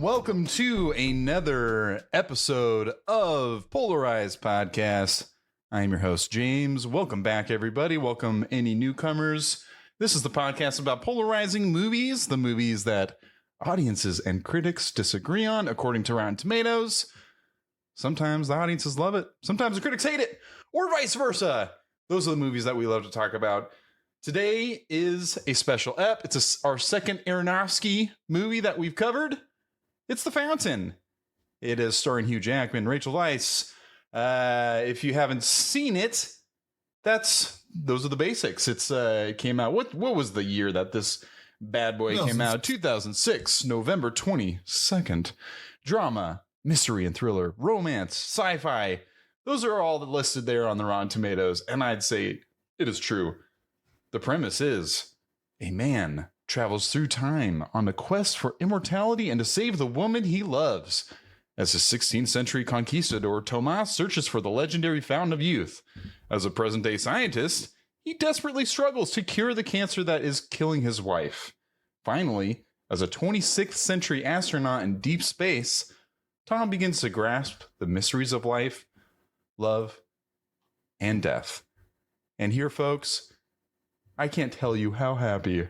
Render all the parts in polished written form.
welcome to another episode of Polarized Podcast. I am your host, James. Welcome back, everybody. Welcome any newcomers. This is the podcast about polarizing movies, the movies that audiences and critics disagree on, according to Rotten Tomatoes. Sometimes the audiences love it. Sometimes the critics hate it, or vice versa. Those are the movies that we love to talk about. Today is a special ep. It's our second Aronofsky movie that we've covered. It's The Fountain. It is starring Hugh Jackman, Rachel Weisz. If you haven't seen it, those are the basics. It came out. What was the year that this bad boy came out? 2006, November 22nd. Drama, mystery and thriller, romance, sci-fi. Those are all listed there on the Rotten Tomatoes, and I'd say it is true. The premise is a man travels through time on a quest for immortality and to save the woman he loves. As a 16th century conquistador, Tomas searches for the legendary fountain of youth. As a present-day scientist, he desperately struggles to cure the cancer that is killing his wife. Finally, as a 26th century astronaut in deep space, Tom begins to grasp the mysteries of life, love, and death. And here, folks, I can't tell you how happy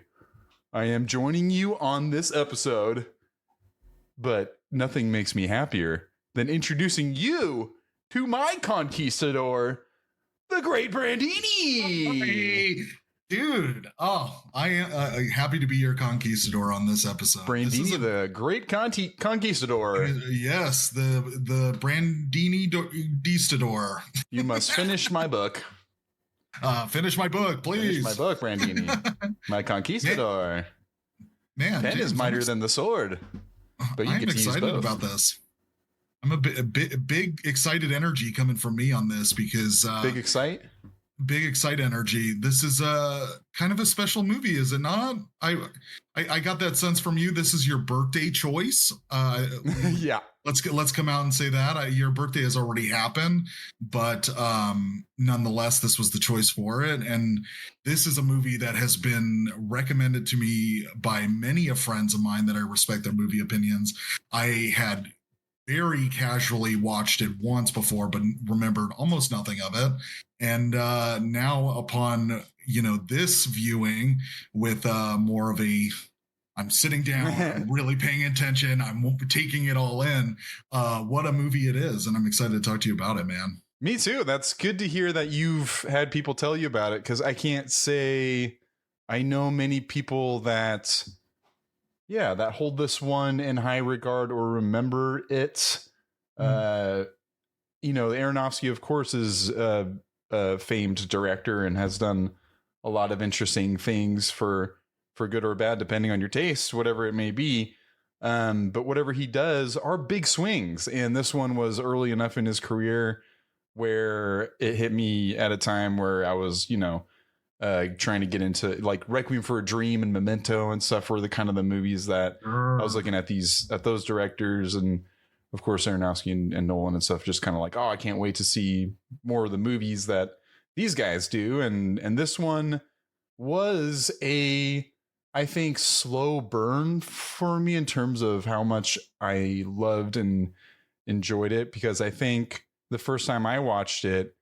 I am joining you on this episode, but nothing makes me happier than introducing you to my conquistador, the great Brandini. Hey, dude, I am happy to be your conquistador on this episode. Brandini, the great conquistador. Yes, the Brandini-distador. You must finish my book. Finish my book, please. Finish my book, Brandini. My conquistador. Man, pen is mightier than the sword. But you I'm get to excited use both. about this. I'm a big excited energy coming from me on this because Big excite energy. This is kind of a special movie, is it not? I got that sense from you. This is your birthday choice. Yeah. Let's come out and say that your birthday has already happened, but nonetheless, this was the choice for it. And this is a movie that has been recommended to me by many of friends of mine that I respect their movie opinions. I had very casually watched it once before, but remembered almost nothing of it. And now upon, this viewing with more of I'm sitting down, I'm really paying attention, I'm taking it all in. What a movie it is. And I'm excited to talk to you about it, man. Me too. That's good to hear that you've had people tell you about it, because I can't say I know many people that hold this one in high regard or remember it. Aronofsky, of course, is a famed director and has done a lot of interesting things for good or bad, depending on your taste, whatever it may be. But whatever he does are big swings. And this one was early enough in his career where it hit me at a time where I was, trying to get into like Requiem for a Dream and Memento and stuff were the kind of the movies that I was looking at those directors. And of course, Aronofsky and Nolan and stuff, just kind of like, oh, I can't wait to see more of the movies that these guys do. And this one was I think, slow burn for me in terms of how much I loved and enjoyed it, because I think the first time I watched it,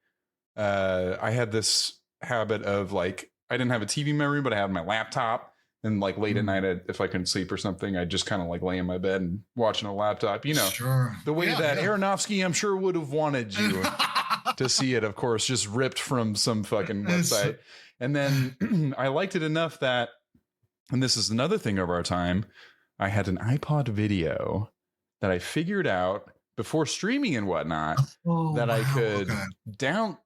I had this habit of like, I didn't have a TV in my room, but I had my laptop, and like late at night, if I couldn't sleep or something, I'd just kind of like lay in my bed and watching a laptop, Sure. The way that Aronofsky, I'm sure, would have wanted you to see it, of course, just ripped from some fucking website. And then I liked it enough that, and this is another thing of our time, I had an iPod video that I figured out before streaming and whatnot, that I could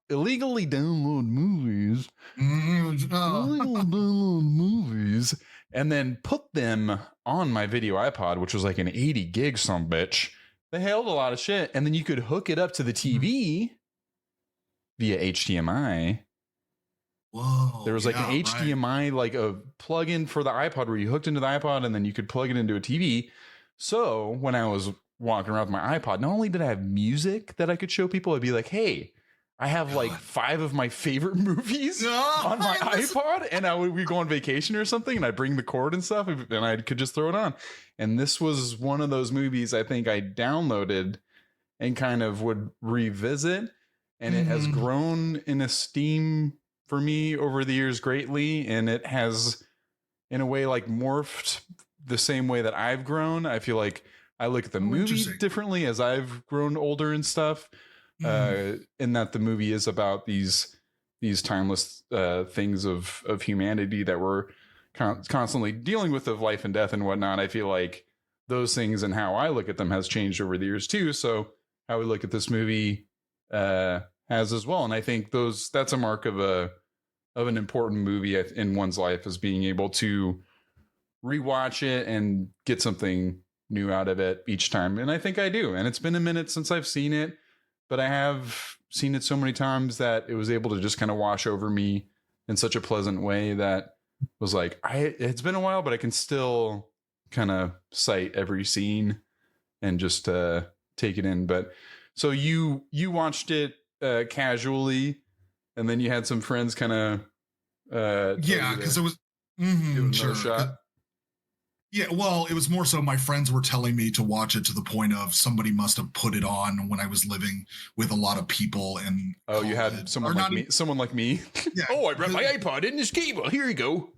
illegally download movies, and then put them on my video iPod, which was like an 80 gig some bitch. They held a lot of shit, and then you could hook it up to the TV via HDMI. Whoa, there was like an HDMI, like a plug-in for the iPod where you hooked into the iPod and then you could plug it into a TV. So when I was walking around with my iPod, not only did I have music that I could show people, I'd be like, hey, I have like 5 of my favorite movies on my iPod, and we go on vacation or something, and I bring the cord and stuff, and I could just throw it on. And this was one of those movies I think I downloaded and kind of would revisit, and it has grown in esteem for me over the years greatly, and it has, in a way, like morphed the same way that I've grown. I feel like I look at the movie differently as I've grown older and stuff. In that the movie is about these timeless things of humanity that we're constantly dealing with, of life and death and whatnot. I feel like those things and how I look at them has changed over the years too. So how we look at this movie has as well. And I think that's a mark of an important movie in one's life, is being able to rewatch it and get something new out of it each time. And I think I do. And it's been a minute since I've seen it, but I have seen it so many times that it was able to just kind of wash over me in such a pleasant way that was like, it's been a while, but I can still kind of cite every scene and just take it in. But so you watched it casually, and then you had some friends kind of because it was sure. Shot. Yeah, well, it was more so my friends were telling me to watch it, to the point of somebody must have put it on when I was living with a lot of people. And you had someone like me. Yeah, I brought my iPod in this cable. Here you go.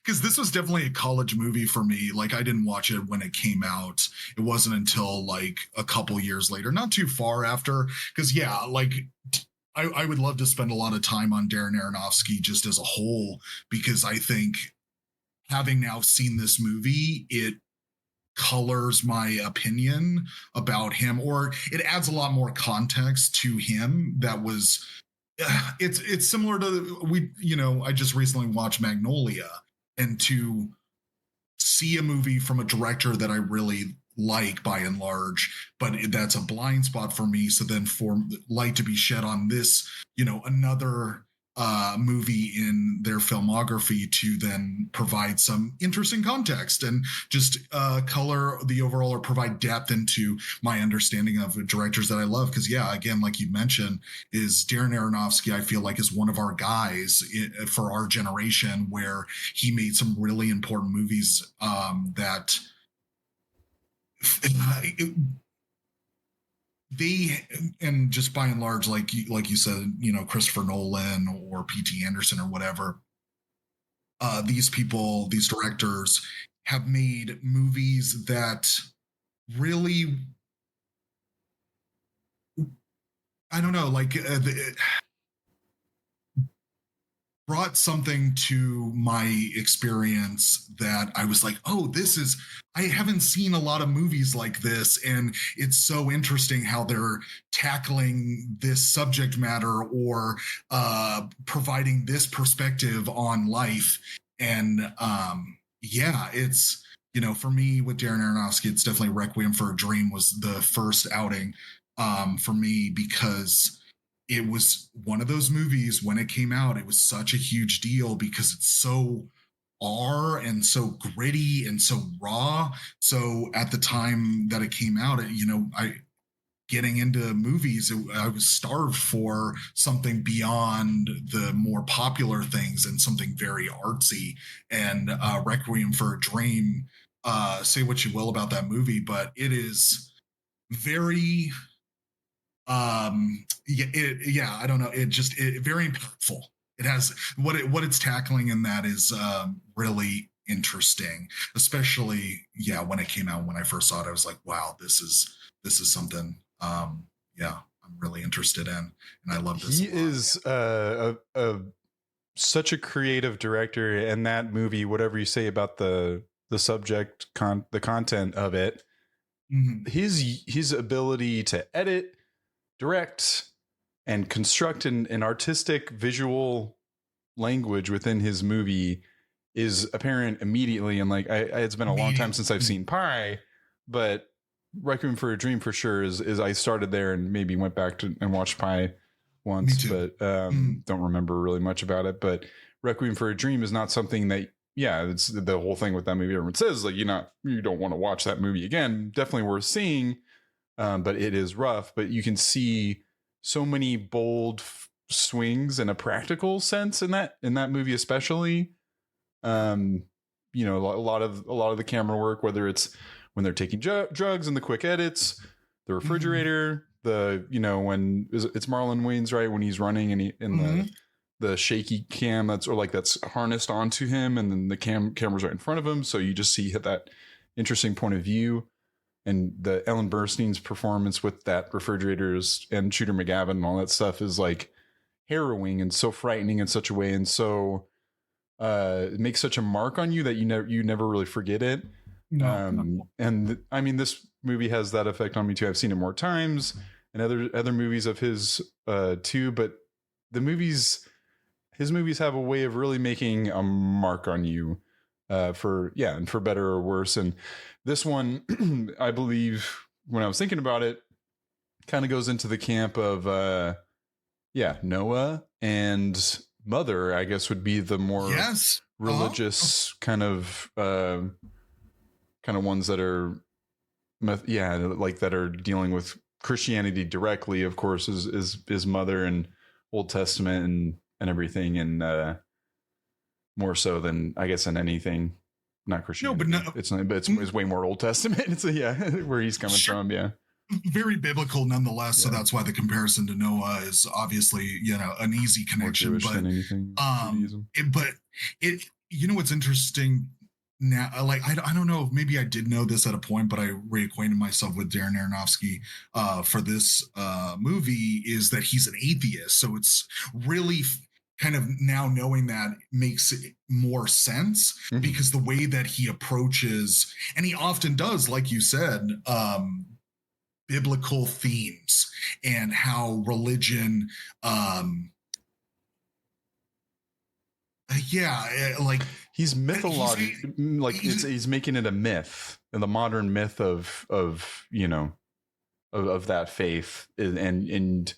Because this was definitely a college movie for me. Like, I didn't watch it when it came out. It wasn't until like a couple years later, not too far after. Because I would love to spend a lot of time on Darren Aronofsky just as a whole, because I think, having now seen this movie, it colors my opinion about him, or it adds a lot more context to him. That was, it's similar to, I just recently watched Magnolia, and to see a movie from a director that I really like by and large, but that's a blind spot for me. So then for light to be shed on this, another movie in their filmography, to then provide some interesting context and just color the overall, or provide depth into my understanding of directors that I love. Because again, like you mentioned, is Darren Aronofsky, I feel like, is one of our guys for our generation, where he made some really important movies that and just by and large, like you said, Christopher Nolan or P.T. Anderson or whatever, these directors have made movies that really, I don't know, like brought something to my experience that I was like, I haven't seen a lot of movies like this, and it's so interesting how they're tackling this subject matter, or providing this perspective on life. And it's, for me with Darren Aronofsky, it's definitely Requiem for a Dream was the first outing for me, because it was one of those movies, when it came out, it was such a huge deal, because it's so and so gritty and so raw. So at the time that it came out, getting into movies, I was starved for something beyond the more popular things and something very artsy. And Requiem for a Dream, say what you will about that movie, but it is very I don't know, it very impactful. It has what it's tackling, and that is really interesting, especially when it came out. When I first saw it, I was like, wow, this is something I'm really interested in, and I love this. He is such a creative director, and that movie, whatever you say about the subject, the content of it, his ability to edit, direct, and construct an artistic visual language within his movie is apparent immediately. And like, it's been a long time since I've seen Pi, but Requiem for a Dream for sure is I started there and maybe went back and watched Pi once, but don't remember really much about it. But Requiem for a Dream is not something that, it's the whole thing with that movie. Everyone says like, you don't want to watch that movie again. Definitely worth seeing. But it is rough, but you can see so many bold swings in a practical sense in that movie, especially. You know, a lot of the camera work, whether it's when they're taking drugs and the quick edits, the refrigerator, the, you know, when it's Marlon Wayans, right, when he's running and the shaky cam that's harnessed onto him, and then the camera's right in front of him, so you just see that interesting point of view. And the Ellen Bernstein's performance with that refrigerators and Shooter McGavin and all that stuff is like harrowing and so frightening in such a way, and so it makes such a mark on you that you never really forget it. And I mean, this movie has that effect on me too. I've seen it more times, and other movies of his too, but his movies have a way of really making a mark on you, and for better or worse. And this one, I believe, when I was thinking about it, kind of goes into the camp of Noah and Mother, I guess, would be the more religious kind of ones that are that are dealing with Christianity directly, of course, is Mother and Old Testament and everything, and more so than, I guess, in anything not Christianity. No, but it's way more Old Testament. It's where he's coming from. Yeah. Very biblical nonetheless. Yeah. So that's why the comparison to Noah is obviously, you know, an easy connection. More Jewish than anything. What's interesting now, like, I don't know, maybe I did know this at a point, but I reacquainted myself with Darren Aronofsky for this movie, is that he's an atheist. So it's really kind of, now knowing that, makes it more sense, because the way that he approaches, and he often does, like you said, biblical themes, and how religion, he's mythological, he's making it a myth, and the modern myth of that faith, and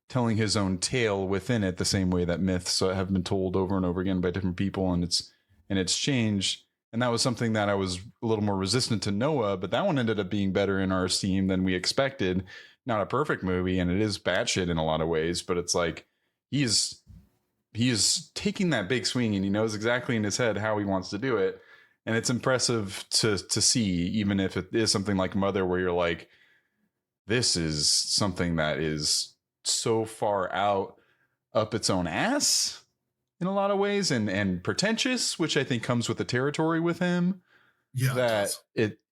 telling his own tale within it, the same way that myths have been told over and over again by different people, and it's changed. And that was something that I was a little more resistant to Noah, but that one ended up being better in our esteem than we expected. Not a perfect movie, and it is batshit in a lot of ways, but it's like he is taking that big swing, and he knows exactly in his head how he wants to do it. And it's impressive to see, even if it is something like Mother, where you're like, this is something that is so far out up its own ass in a lot of ways, and pretentious, which I think comes with the territory with him. Yeah, that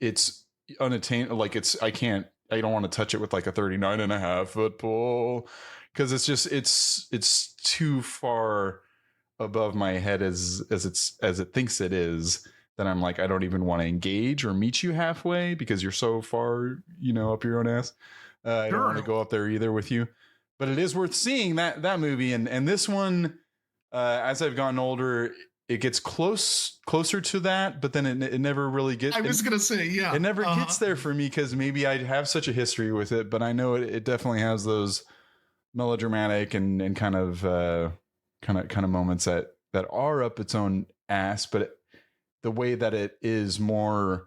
it's unattainable. Like, I don't want to touch it with like a 39.5-foot pole, because it's too far above my head as it thinks it is, that I'm like, I don't even want to engage or meet you halfway, because you're so far, up your own ass. I don't want to go up there either with you. But it is worth seeing that movie, and this one. As I've gotten older, it gets closer to that, but then it never really gets. I was going to say, yeah, it never gets there for me, because maybe I have such a history with it, but I know it definitely has those melodramatic and kind of moments that are up its own ass, but the way that it is more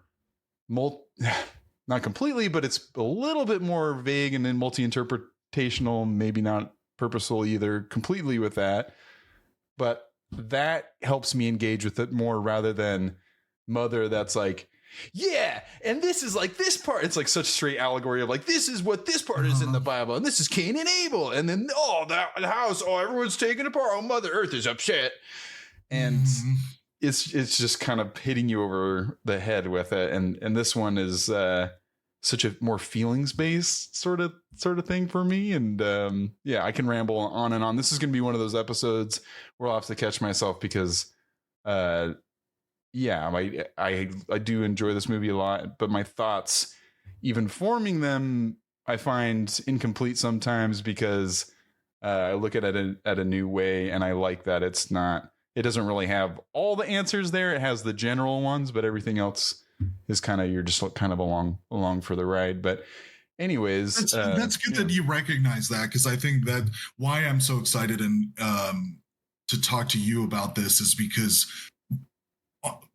not completely, but it's a little bit more vague and then multi-interpretational, maybe not purposeful either completely with that. But that helps me engage with it more, rather than Mother, that's like, yeah, and this is like this part. It's like such straight allegory of like, this is what this part is in the Bible, and this is Cain and Abel, and then that house, everyone's taken apart. Oh, Mother Earth is upset, and it's just kind of hitting you over the head with it. And this one is such a more feelings based sort of thing for me. And I can ramble on and on. This is going to be one of those episodes where I'll have to catch myself, because I do enjoy this movie a lot, but my thoughts, even forming them, I find incomplete sometimes, because I look at it at a new way, and I like that it doesn't really have all the answers there. It has the general ones, but everything else is you're just kind of along for the ride. But anyways, that's good that you recognize that, because I think that why I'm so excited and to talk to you about this is because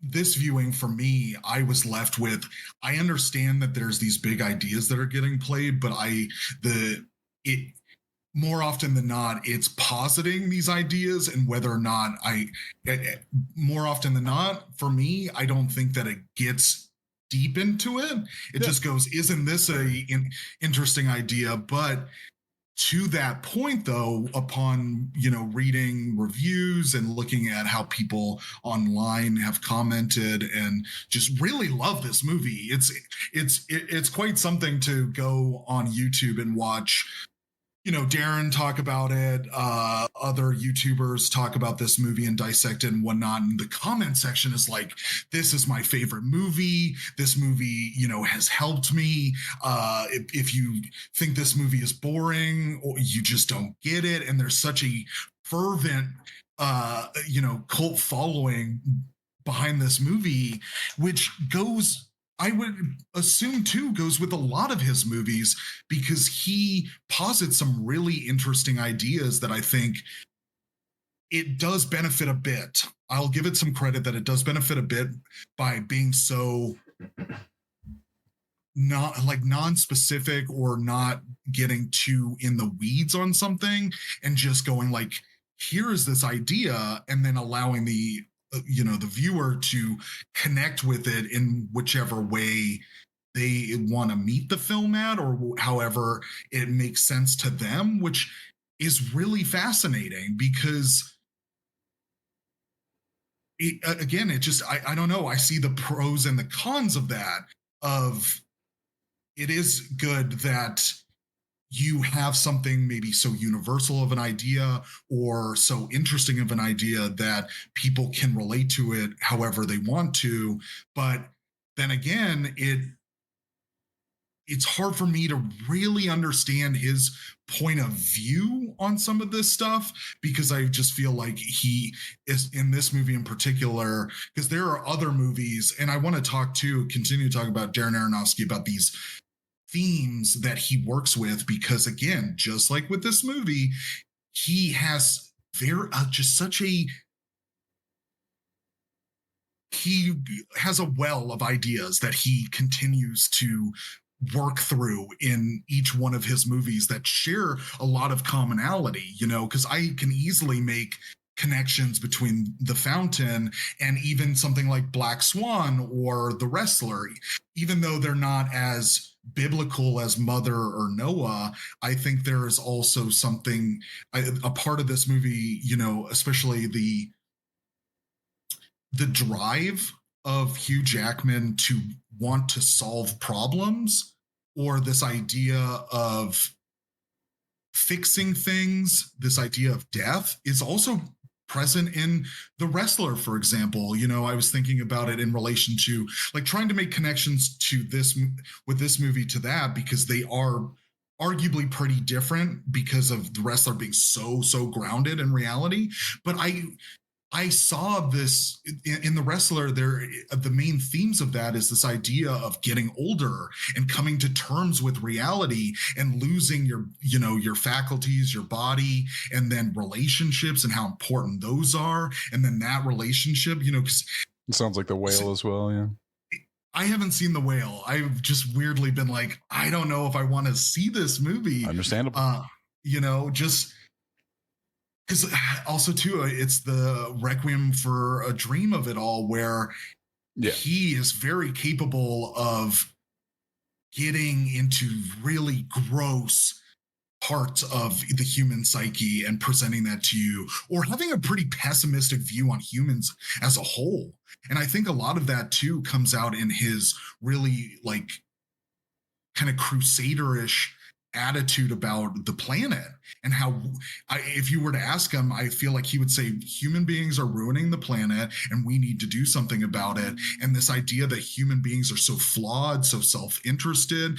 this viewing, for me, I was left with, I understand that there's these big ideas that are getting played, but more often than not, it's positing these ideas, and whether or not more often than not, for me, I don't think that it gets deep into it. It just goes, isn't this interesting idea? But to that point, though, upon reading reviews and looking at how people online have commented and just really love this movie, it's quite something to go on YouTube and watch Darren talk about it, other YouTubers talk about this movie and dissect it and whatnot. And the comment section is like, this is my favorite movie. This movie, has helped me. If you think this movie is boring or you just don't get it, and there's such a fervent, cult following behind this movie, which goes, I would assume too, goes with a lot of his movies, because he posits some really interesting ideas that I think it does benefit a bit. I'll give it some credit that it does benefit a bit by being so not like non-specific or not getting too in the weeds on something, and just going like, here is this idea, and then allowing the viewer to connect with it in whichever way they want to meet the film at, or however it makes sense to them, which is really fascinating, because I don't know. I see the pros and the cons of that. It is good that you have something maybe so universal of an idea or so interesting of an idea that people can relate to it however they want to. But then again, it's hard for me to really understand his point of view on some of this stuff, because I just feel like he is in this movie in particular, because there are other movies, and I want to continue to talk about Darren Aronofsky, about these themes that he works with, because again, just like with this movie, he has he has a well of ideas that he continues to work through in each one of his movies that share a lot of commonality, because I can easily make connections between The Fountain and even something like Black Swan or The Wrestler, even though they're not as biblical as Mother or Noah. I think there is also something, a part of this movie, especially the drive of Hugh Jackman to want to solve problems, or this idea of fixing things, this idea of death, is also present in The Wrestler, for example. I was thinking about it in relation to like trying to make connections to this with this movie to that, because they are arguably pretty different because of The Wrestler being so grounded in reality. But I saw this in The Wrestler. The main themes of that is this idea of getting older and coming to terms with reality and losing your faculties, your body, and then relationships and how important those are. And then that relationship, because it sounds like The Whale as well. Yeah. I haven't seen The Whale. I've just weirdly been like, I don't know if I want to see this movie. Understandable. Just because also too, it's the Requiem for a Dream of it all, where he is very capable of getting into really gross parts of the human psyche and presenting that to you, or having a pretty pessimistic view on humans as a whole. And I think a lot of that too comes out in his really like kind of crusader-ish attitude about the planet, and how if you were to ask him, I feel like he would say human beings are ruining the planet and we need to do something about it. And this idea that human beings are so flawed, so self-interested,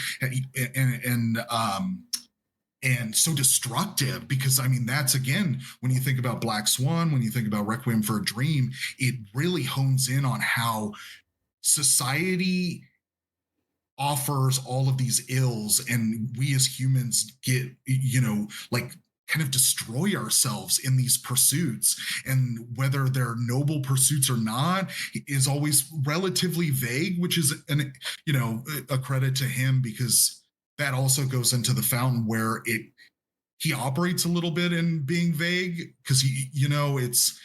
and so destructive, because that's, again, when you think about Black Swan, when you think about Requiem for a Dream, it really hones in on how society offers all of these ills, and we as humans get kind of destroy ourselves in these pursuits, and whether they're noble pursuits or not is always relatively vague, which is a credit to him, because that also goes into The Fountain, where he operates a little bit in being vague because it's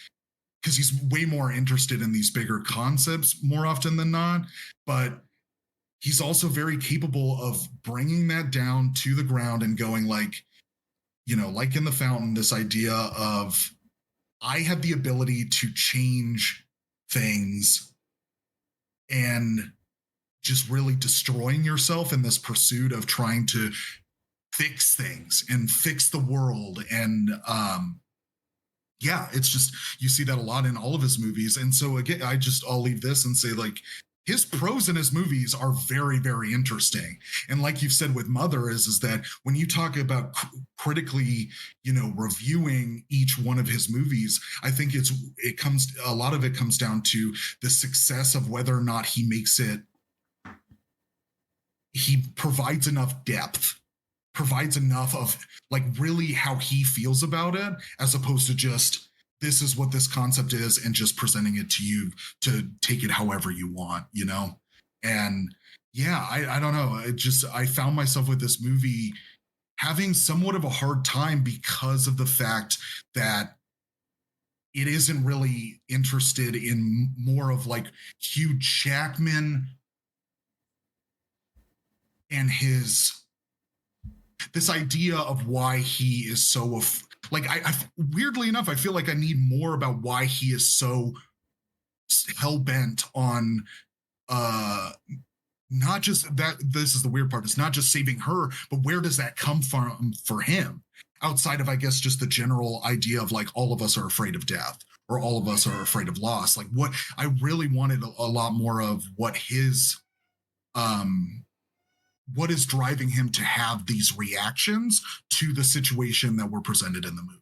because he's way more interested in these bigger concepts more often than not. But he's also very capable of bringing that down to the ground and going like, like in The Fountain, this idea of I have the ability to change things and just really destroying yourself in this pursuit of trying to fix things and fix the world. And it's just, you see that a lot in all of his movies. And so again, I'll leave this and say, like, his prose in his movies are very, very interesting. And like you've said with Mother is that when you talk about critically, reviewing each one of his movies, I think a lot of it comes down to the success of whether or not he provides enough depth, provides enough of like really how he feels about it, as opposed to just, this is what this concept is and just presenting it to you to take it however you want, And I don't know. I found myself with this movie having somewhat of a hard time because of the fact that it isn't really interested in more of like Hugh Jackman and this idea of why he is so I weirdly enough, I feel like I need more about why he is so hell-bent on not just that. This is the weird part. It's not just saving her, but where does that come from for him? Outside of, I guess, just the general idea of like all of us are afraid of death or all of us are afraid of loss. Like what I really wanted a lot more of what his what is driving him to have these reactions to the situation that were presented in the movie.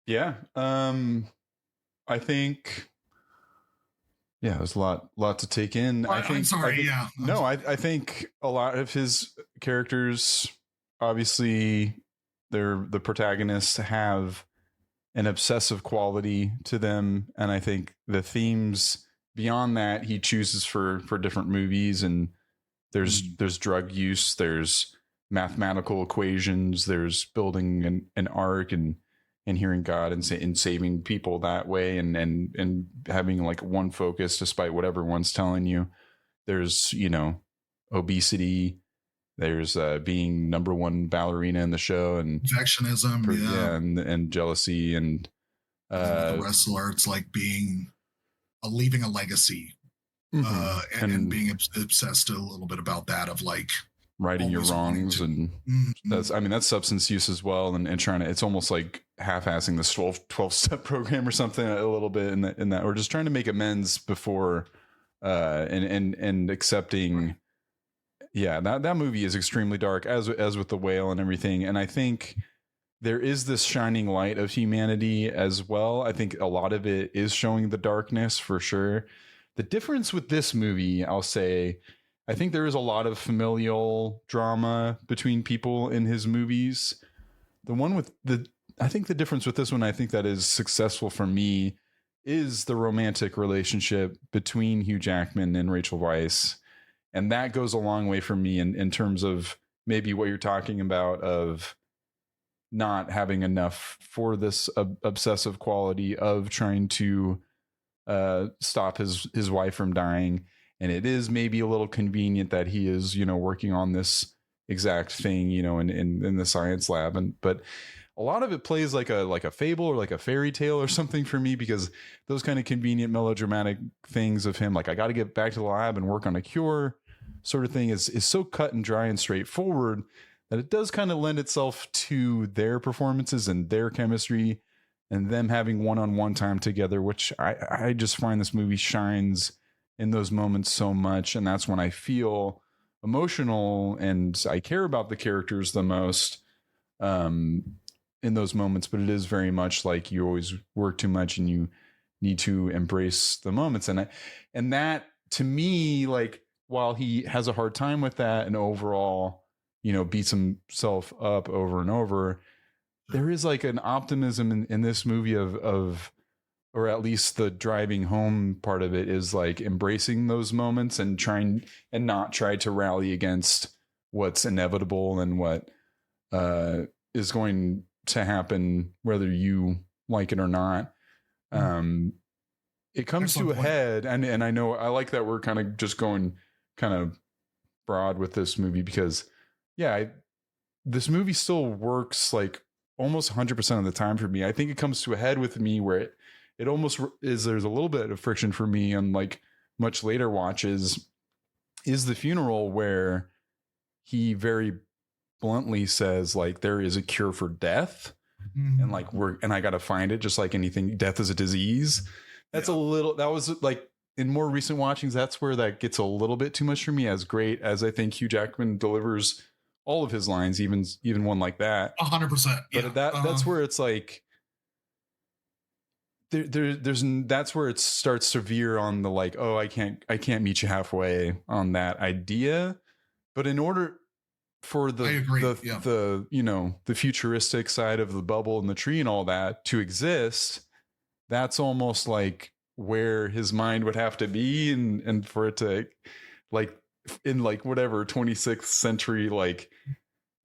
Yeah. I think, there's a lot to take in. I'm sorry. I think a lot of his characters, obviously the protagonists have an obsessive quality to them. And I think the themes beyond that he chooses for different movies, and there's drug use, there's mathematical equations, there's building an ark and hearing God and saving people that way, and having like one focus despite what everyone's telling you. There's obesity, there's being number one ballerina in the show, and perfectionism, and jealousy, and the wrestler, it's like being leaving a legacy, and being obsessed a little bit about that, of like righting your wrongs. And that's substance use as well, and trying to, it's almost like half-assing this 12 step program or something a little bit in that, or just trying to make amends before and accepting. That movie is extremely dark, as with The Whale and everything. And I think there is this shining light of humanity as well. I think a lot of it is showing the darkness for sure. The difference with this movie, I'll say, I think there is a lot of familial drama between people in his movies. I think the difference with this one, I think that is successful for me, is the romantic relationship between Hugh Jackman and Rachel Weisz. And that goes a long way for me in terms of maybe what you're talking about, of not having enough for this obsessive quality of trying to stop his wife from dying. And it is maybe a little convenient that he is, working on this exact thing, in the science lab. But a lot of it plays like a fable or like a fairy tale or something for me, because those kind of convenient melodramatic things of him, like, I got to get back to the lab and work on a cure sort of thing, is so cut and dry and straightforward that it does kind of lend itself to their performances and their chemistry and them having one-on-one time together, which I just find this movie shines in those moments so much. And that's when I feel emotional and I care about the characters the most, in those moments. But it is very much like you always work too much and you need to embrace the moments. And that, to me, like, while he has a hard time with that and overall, beats himself up over and over, there is like an optimism in this movie of, or at least the driving home part of it is like embracing those moments and trying and not try to rally against what's inevitable and what is going to happen, whether you like it or not. It comes to a head, and I know I like that we're kind of just going kind of broad with this movie because, this movie still works like almost 100% of the time for me. I think it comes to a head with me where it almost is. There's a little bit of friction for me on like much later watches. Is the funeral where he very bluntly says like there is a cure for death, and like I got to find it, just like anything. Death is a disease. That's that was like in more recent watchings. That's where that gets a little bit too much for me. As great as I think Hugh Jackman delivers all of his lines, even one like that, 100%. But that's where it's like that's where it starts to veer on the like, oh, I can't meet you halfway on that idea. But in order for the the futuristic side of the bubble and the tree and all that to exist, that's almost like where his mind would have to be, and for it to like in like whatever 26th century, like,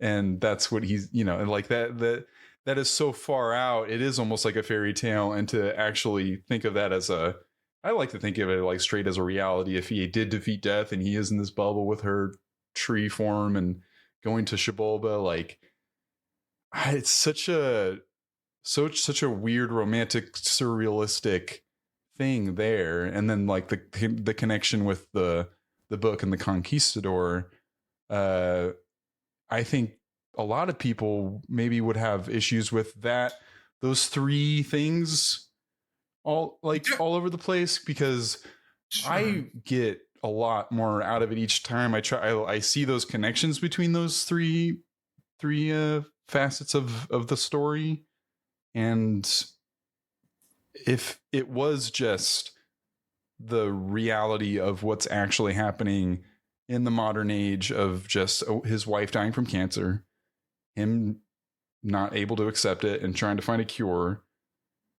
and that's what he's, and like that is so far out. It is almost like a fairy tale. And to actually think of that as I like to think of it like straight as a reality. If he did defeat death and he is in this bubble with her tree form and going to Shibolba, like it's such a weird, romantic, surrealistic thing there. And then like the connection with the book and the Conquistador, I think a lot of people maybe would have issues with that, those three things all over the place, because I get a lot more out of it each time. I see those connections between those three facets of the story. And if it was just the reality of what's actually happening in the modern age of just his wife dying from cancer, him not able to accept it and trying to find a cure,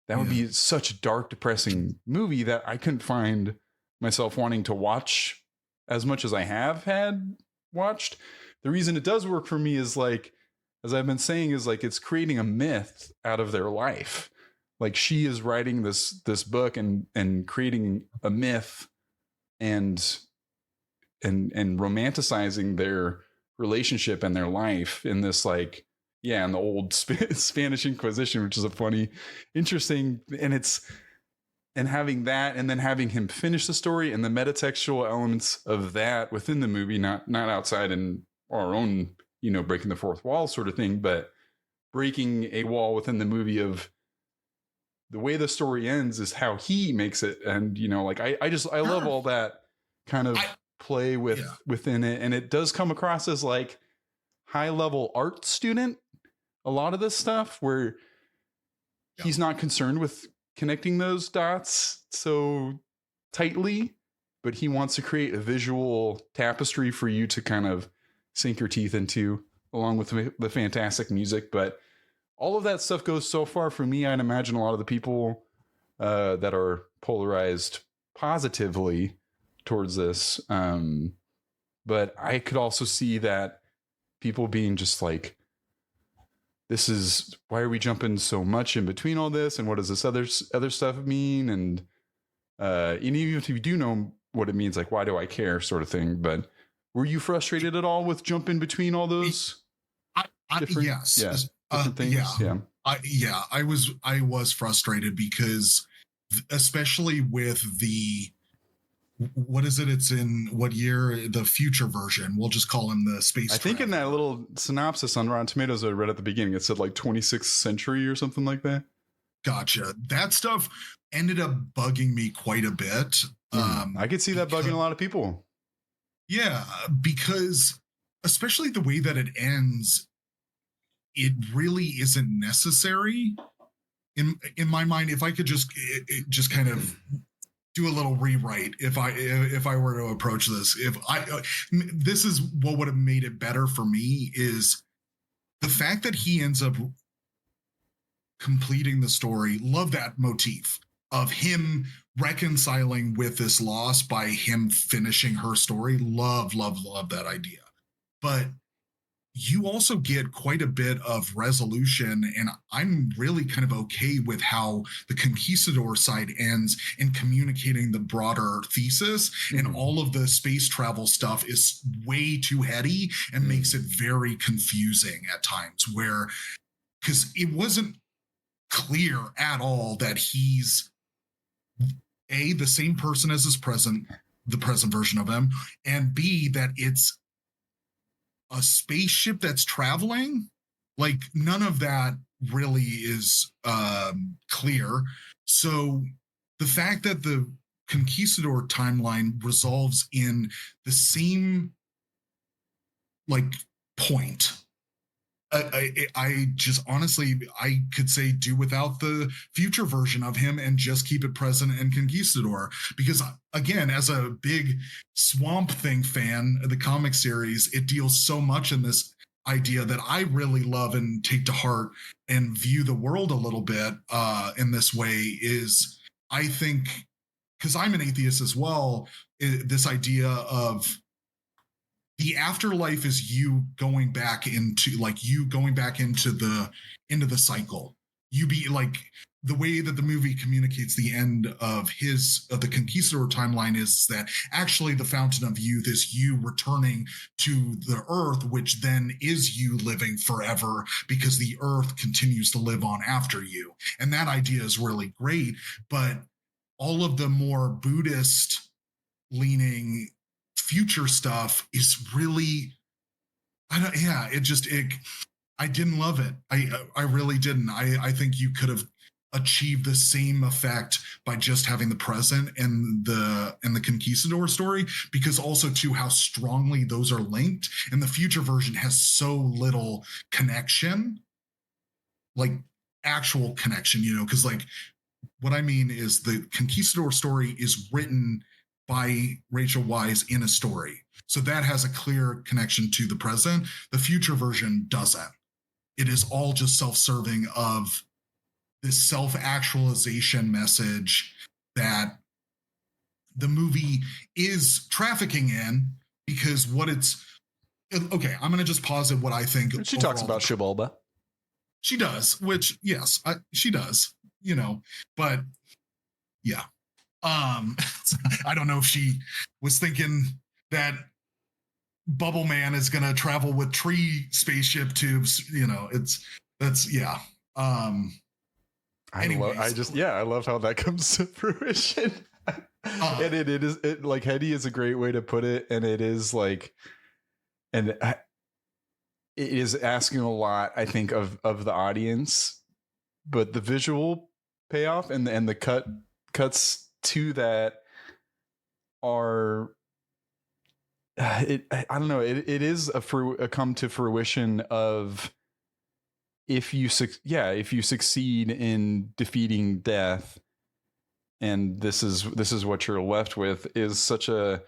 that would be such a dark, depressing movie that I couldn't find myself wanting to watch as much as I have had watched. The reason it does work for me is like, as I've been saying, is like it's creating a myth out of their life. Like she is writing this book and creating a myth and romanticizing their relationship and their life in this like, in the old Spanish Inquisition, which is a funny, interesting, and having that, and then having him finish the story and the metatextual elements of that within the movie, not outside in our own, breaking the fourth wall sort of thing, but breaking a wall within the movie of the way the story ends is how he makes it. And, like, I love all that kind of play within it. And it does come across as like high level art student, a lot of this stuff where he's not concerned with connecting those dots so tightly, but he wants to create a visual tapestry for you to kind of sink your teeth into, along with the fantastic music. But all of that stuff goes so far for me. I'd imagine a lot of the people that are polarized positively towards this. But I could also see that people being just like, this is, why are we jumping so much in between all this? And what does this other stuff mean? And even if you do know what it means, like, why do I care sort of thing? But were you frustrated at all with jumping between all those? Yes. Different things? I was frustrated because, especially with what is it? It's in what year? The future version. We'll just call him the space. I think in that little synopsis on Rotten Tomatoes I read at the beginning, it said like 26th century or something like that. Gotcha. That stuff ended up bugging me quite a bit. I could see that bugging a lot of people. Yeah, because especially the way that it ends, it really isn't necessary. In my mind, if I could just kind of do a little rewrite, if I were to approach this, this is what would have made it better for me, is the fact that he ends up completing the story. Love that motif of him reconciling with this loss by him finishing her story. Love that idea. But you also get quite a bit of resolution, and I'm really kind of okay with how the Conquistador side ends in communicating the broader thesis. And all of the space travel stuff is way too heady and makes it very confusing at times, where because it wasn't clear at all that he's the same person as the present version of him, and B, that it's a spaceship that's traveling. Like, none of that really is clear. So the fact that the Conquistador timeline resolves in the same like point, I just honestly, I could say do without the future version of him and just keep it present in Conquistador. Because again, as a big Swamp Thing fan of the comic series, it deals so much in this idea that I really love and take to heart and view the world a little bit in this way. Is, I think, because I'm an atheist as well, this idea of the afterlife is you going back into the cycle. You be like, the way that the movie communicates the end of the Conquistador timeline is that actually the Fountain of Youth is you returning to the earth, which then is you living forever because the earth continues to live on after you. And that idea is really great, but all of the more Buddhist leaning future stuff is really, I didn't love it. I really didn't. I think you could have achieved the same effect by just having the present and the Conquistador story, because also too how strongly those are linked, and the future version has so little connection, like actual connection, because like what I mean is the Conquistador story is written by Rachel Weisz in a story. So that has a clear connection to the present. The future version doesn't. It is all just self-serving of this self-actualization message that the movie is trafficking in, because what it's... Okay, I'm going to just pause at what I think. She talks about Xibalba. She does, which, yes, she does, but yeah. I don't know if she was thinking that Bubble Man is going to travel with tree spaceship tubes. Yeah. I love how that comes to fruition. And it is like, heady is a great way to put it. And it is like, and it is asking a lot, I think, of the audience, but the visual payoff and the cuts to that are I don't know, it is a come to fruition of if you succeed in defeating death, and this is what you're left with, is such a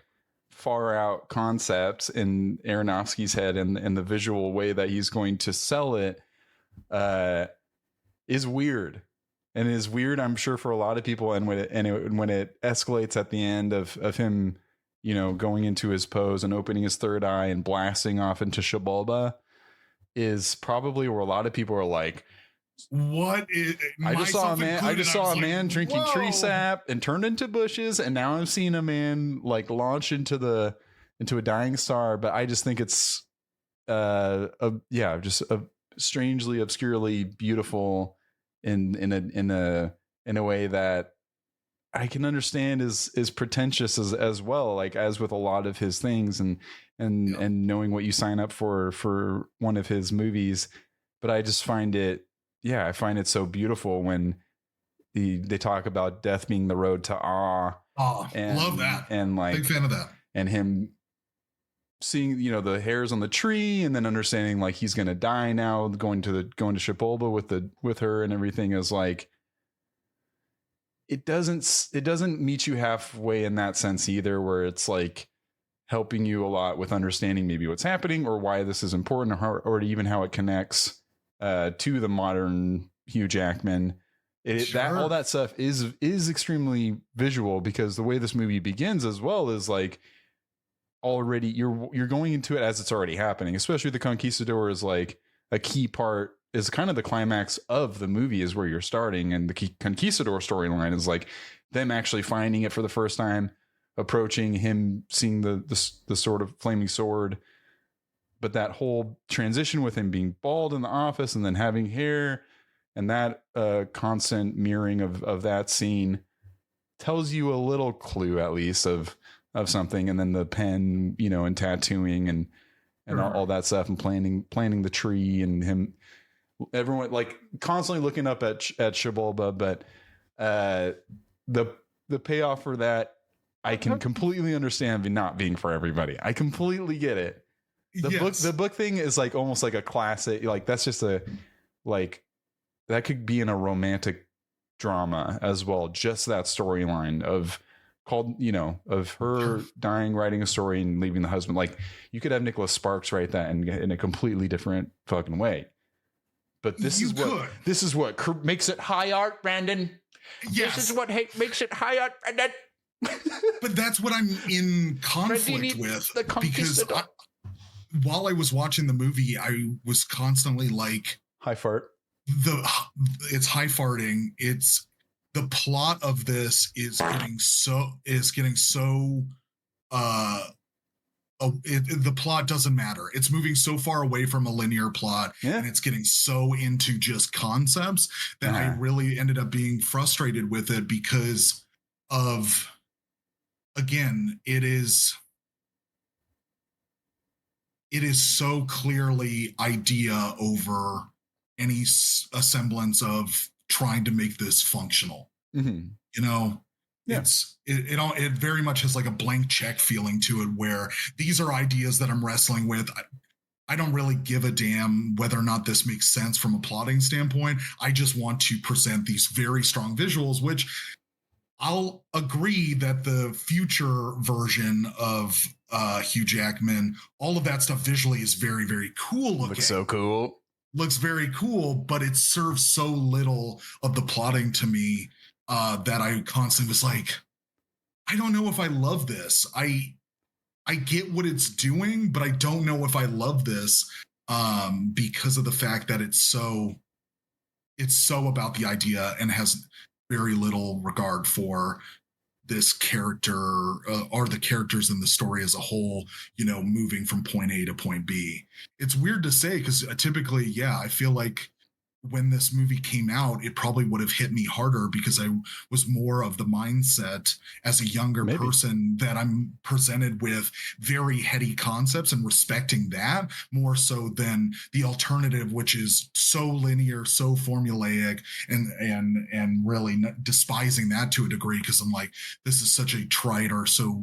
far out concept in Aronofsky's head, and the visual way that he's going to sell it is weird. And it is weird, I'm sure, for a lot of people. And when it escalates at the end of him, going into his pose and opening his third eye and blasting off into Xibalba, is probably where a lot of people are like, "What is?" I just saw a man drinking tree sap and turned into bushes, and now I'm seeing a man like launch into a dying star. But I just think it's just a strangely, obscurely beautiful in a way that I can understand is pretentious as well, like as with a lot of his things, and knowing what you sign up for one of his movies. But I just find it so beautiful when they talk about death being the road to awe. Love that. And like, big fan of that. And him seeing, the hairs on the tree, and then understanding like he's going to die now, going to Xibalba with her and everything, is like, it doesn't meet you halfway in that sense either, where it's like helping you a lot with understanding maybe what's happening or why this is important, or even how it connects to the modern Hugh Jackman. That all that stuff is extremely visual, because the way this movie begins as well is like already you're going into it as it's already happening. Especially the Conquistador is like a key part, is kind of the climax of the movie is where you're starting, and the Conquistador storyline is like them actually finding it for the first time, approaching him, seeing the sort of flaming sword. But that whole transition with him being bald in the office and then having hair, and that constant mirroring of that scene tells you a little clue, at least, of something. And then the pen, you know, and tattooing and all that stuff, and planting the tree, and him, everyone like constantly looking up at Shibolba. But the payoff for that, I can completely understand not being for everybody. I completely get it. The book thing is like almost like a classic. Like that's just that could be in a romantic drama as well. Just that storyline of her dying, writing a story, and leaving the husband. Like you could have Nicholas Sparks write that in a completely different fucking way. But this is what makes it high art, Brandon. Yes. This is what makes it high art, Brandon. But that's what I'm in conflict with, because while I was watching the movie, I was constantly like, high fart. It's high farting. It's the plot of this is getting so the plot doesn't matter. It's moving so far away from a linear plot, and it's getting so into just concepts that I really ended up being frustrated with it, because of, again, it is so clearly idea over any semblance of trying to make this functional. Mm-hmm. You know, it very much has like a blank check feeling to it, where these are ideas that I'm wrestling with. I don't really give a damn whether or not this makes sense from a plotting standpoint. I just want to present these very strong visuals, which I'll agree that the future version of Hugh Jackman, all of that stuff visually is very, very cool looking. Looks so cool. Looks very cool, but it serves so little of the plotting to me that I constantly was like, I don't know if I love this. I get what it's doing, but I don't know if I love this because of the fact that it's so about the idea and has very little regard for this character or the characters in the story as a whole, you know, moving from point A to point B. It's weird to say, because typically, I feel like when this movie came out, it probably would have hit me harder, because I was more of the mindset as a younger person that I'm presented with very heady concepts and respecting that more so than the alternative, which is so linear, so formulaic, and really despising that to a degree, because I'm like, this is such a trite or so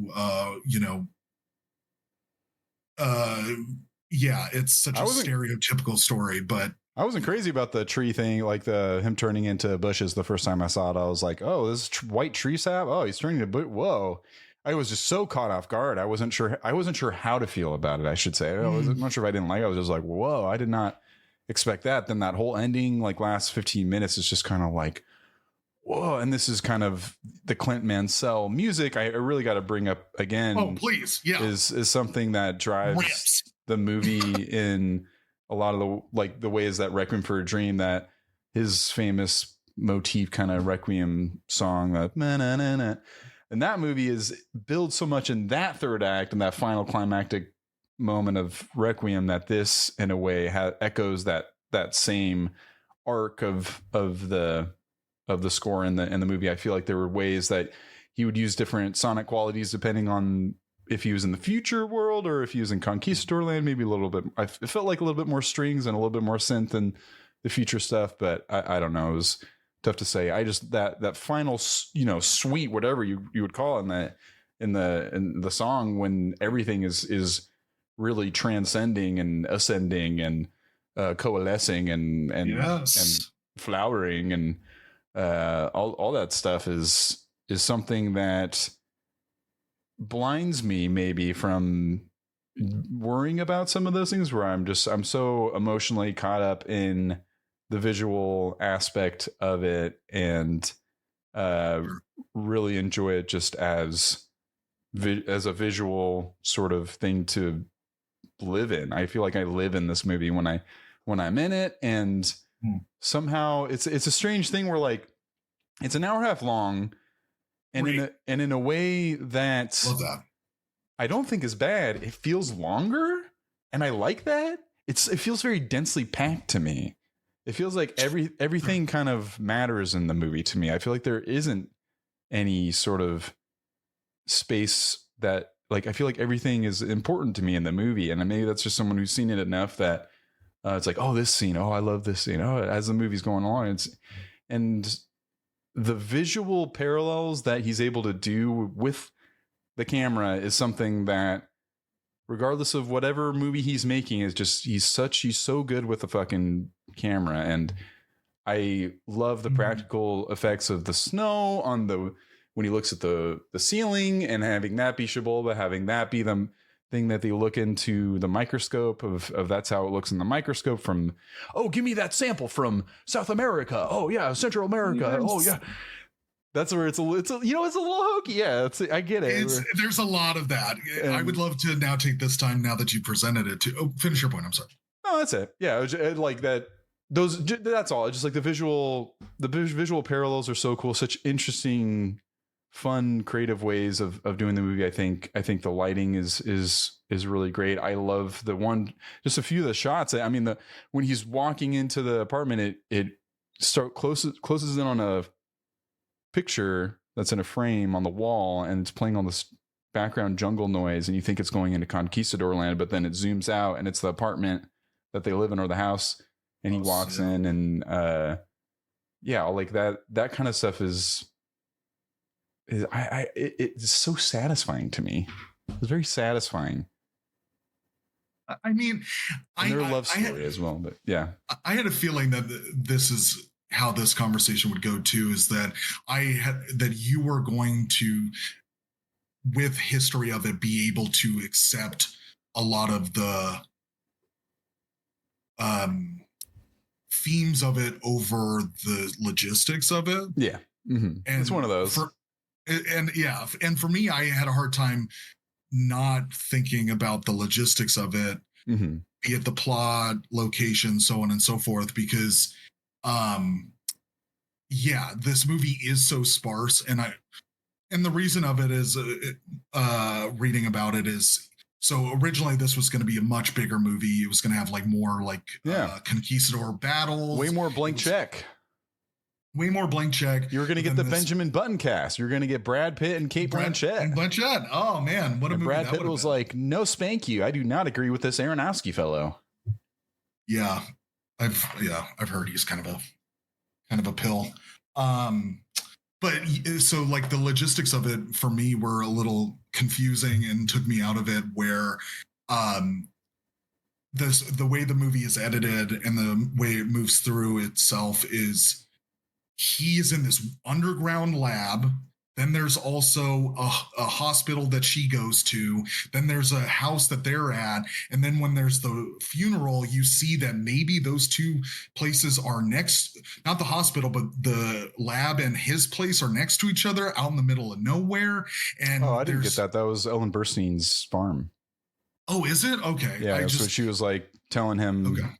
it's such a stereotypical story. But I wasn't crazy about the tree thing, like him turning into bushes the first time I saw it. I was like, oh, this is white tree sap. Oh, he's turning into whoa. I was just so caught off guard. I wasn't sure how to feel about it, I should say. I'm not sure if I didn't like it. I was just like, whoa, I did not expect that. Then that whole ending, like last 15 minutes, is just kind of like, whoa. And this is kind of the Clint Mansell music. I really got to bring up again. Oh, please. Yeah. Is something that drives the movie in a lot of the ways that Requiem for a Dream, that his famous motif kind of Requiem song, and that movie is built so much in that third act and that final climactic moment of Requiem, that this in a way echoes that same arc of the score in the movie. I feel like there were ways that he would use different sonic qualities depending on if he was in the future world or if he was in Conquistador land. Maybe a little bit, it felt like a little bit more strings and a little bit more synth than the future stuff, but I don't know. It was tough to say. I just, that final, suite, whatever you would call it in the song, when everything is really transcending and ascending and coalescing and flowering and all that stuff is something that blinds me maybe from worrying about some of those things, where I'm so emotionally caught up in the visual aspect of it and really enjoy it just as as a visual sort of thing to live in. I feel like I live in this movie when I'm in it, and somehow it's a strange thing where like it's an hour and a half long, and in a way that love that. I don't think is bad. It feels longer, and I like that. It feels very densely packed to me. It feels like everything kind of matters in the movie to me. I feel like there isn't any sort of space that, like, I feel like everything is important to me in the movie, and maybe that's just someone who's seen it enough that it's like, oh, this scene, oh, I love this scene. Oh, as the movie's going along, and the visual parallels that he's able to do with the camera is something that, regardless of whatever movie he's making, is just he's so good with the fucking camera. And I love the practical effects of the snow on when he looks at the ceiling, and having that be Shibolba, having that be the thing that they look into the microscope of that's how it looks in the microscope from, oh, give me that sample from South America. Oh yeah. Central America. Yes. Oh yeah. That's where it's a little hokey. Yeah. I get it. There's a lot of that. I would love to now take this time, now that you presented it, to finish your point. I'm sorry. No, that's it. Yeah. Like that. That's all. It's just like the visual parallels are so cool. Such interesting, fun, creative ways of doing the movie. I think the lighting is really great. I love just a few of the shots. I mean, when he's walking into the apartment, it closes in on a picture that's in a frame on the wall, and it's playing on this background jungle noise, and you think it's going into Conquistador land, but then it zooms out and it's the apartment that they live in, or the house, and he walks in, and like that kind of stuff is it's so satisfying to me. It's very satisfying. I mean, and their love story as well, but yeah, I had a feeling that this is how this conversation would go too, is that that you were going to, with history of it, be able to accept a lot of the themes of it over the logistics of it. Yeah. Mm-hmm. And it's one of those. And for me, I had a hard time not thinking about the logistics of it, mm-hmm. be it the plot, location, so on and so forth, because this movie is so sparse, and the reason of it is reading about it is, so originally this was going to be a much bigger movie. It was going to have like more like conquistador battles, way more blank check. You were going to get the Benjamin Button cast. You're going to get Brad Pitt and Kate Blanchett. Oh man, what a movie! Brad Pitt was like, "No, spank you. I do not agree with this Aronofsky fellow." Yeah, I've heard he's kind of a pill. But so like the logistics of it for me were a little confusing and took me out of it, where the way the movie is edited and the way it moves through itself is, he is in this underground lab. Then there's also a hospital that she goes to. Then there's a house that they're at. And then when there's the funeral, you see that maybe those two places are next, not the hospital, but the lab and his place are next to each other out in the middle of nowhere. And I didn't get that. That was Ellen Burstyn's farm. Oh, is it? Okay. Yeah. So she was like telling him,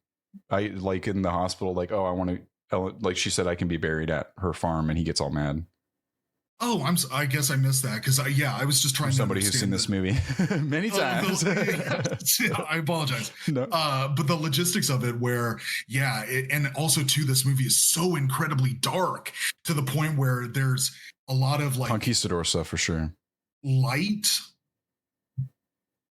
I like in the hospital, like, oh, I want to, like she said, I can be buried at her farm, and he gets all mad. Oh, I guess I missed that, because I was just trying. Somebody who's seen this movie many times. I apologize. No. But the logistics of it, where and also too, this movie is so incredibly dark to the point where there's a lot of like Conquistador stuff for sure. Light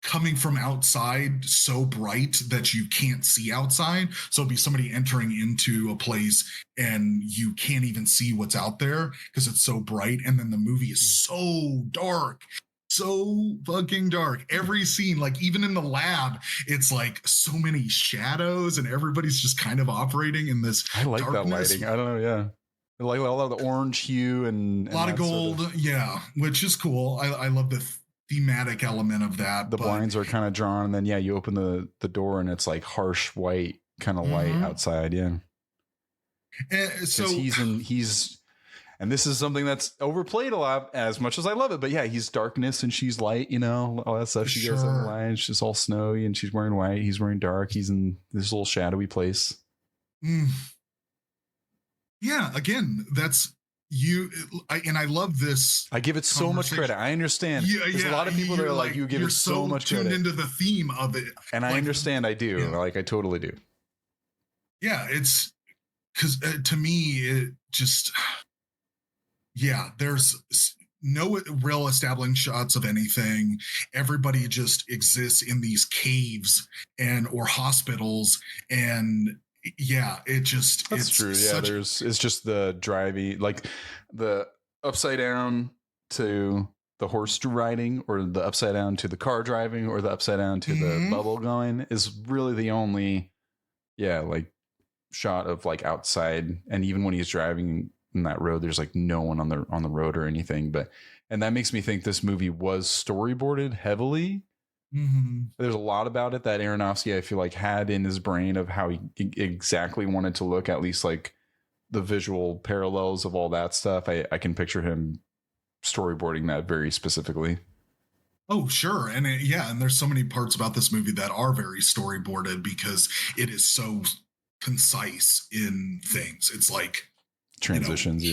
coming from outside, so bright that you can't see outside. So it'd be somebody entering into a place and you can't even see what's out there because it's so bright. And then the movie is so dark, so fucking dark. Every scene, like even in the lab, it's like so many shadows and everybody's just kind of operating in this. I like darkness. That lighting. I don't know. Yeah. Like a lot of the orange hue and a lot of gold. Sort of, which is cool. I love the thematic element of that. The blinds are kind of drawn, and then you open the door and it's like harsh white kind of light outside. Yeah. So he's And this is something that's overplayed a lot, as much as I love it. But yeah, he's darkness and she's light, you know, all that stuff. She goes on the line. It's just all snowy and she's wearing white. He's wearing dark. He's in this little shadowy place. Yeah, again, that's you. I love this. I give it so much credit. I understand. There's a lot of people that are like, you give it so much credit. You're so tuned into the theme of it. And I understand. I do. Yeah. Like, I totally do. Yeah, it's because to me, it just, yeah, there's no real establishing shots of anything. Everybody just exists in these caves or hospitals, and yeah, it just, that's true. Yeah, it's just the driving, like the upside down to the horse riding, or the upside down to the car driving, or the upside down to the bubble going is really the only, like shot of like outside. And even when he's driving in that road, there's like no one on the road or anything. And that makes me think this movie was storyboarded heavily. There's a lot about it that Aronofsky, I feel like, had in his brain of how he exactly wanted to look, at least like the visual parallels of all that stuff. I can picture him storyboarding that very specifically. Oh, sure. And and there's so many parts about this movie that are very storyboarded because it is so concise in things. It's like transitions,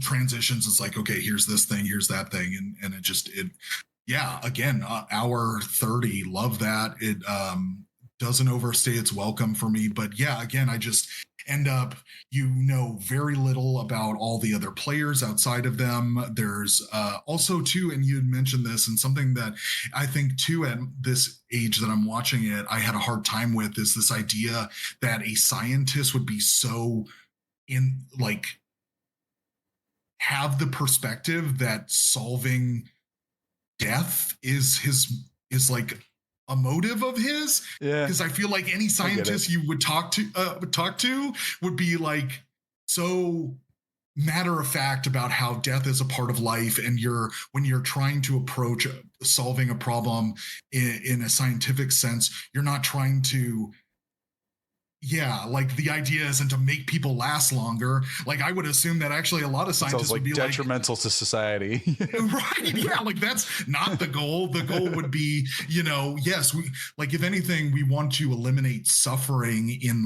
transitions. It's like, okay, here's this thing, here's that thing, and it again, hour 30, love that. It doesn't overstay its welcome for me, but yeah, again, I just end up, very little about all the other players outside of them. There's also too, and you had mentioned this, and something that I think too at this age that I'm watching it, I had a hard time with, is this idea that a scientist would be so have the perspective that solving death is like a motive of his. Because I feel like any scientist you would talk to would be like so matter of fact about how death is a part of life, and when you're trying to approach solving a problem in a scientific sense, you're not trying to like the idea isn't to make people last longer. Like, I would assume that actually a lot of scientists would be detrimental to society. Right. Yeah. Like, that's not the goal. The goal would be, yes, we, like, if anything, we want to eliminate suffering in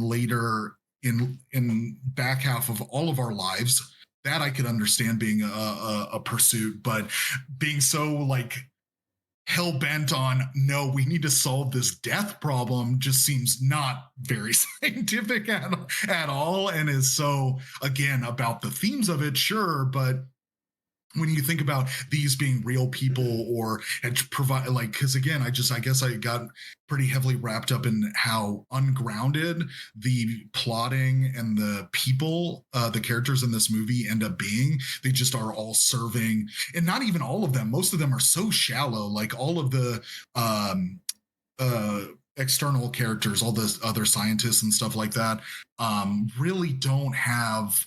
back half of all of our lives. That I could understand being a pursuit, but being so like hell-bent on, no, we need to solve this death problem, just seems not very scientific at all, and is so, again, about the themes of it, sure, but when you think about these being real people or provide, like, because again, I guess I got pretty heavily wrapped up in how ungrounded the plotting and the people, the characters in this movie end up being. They just are all serving, and not even all of them. Most of them are so shallow. Like, all of the external characters, all the other scientists and stuff like that, really don't have.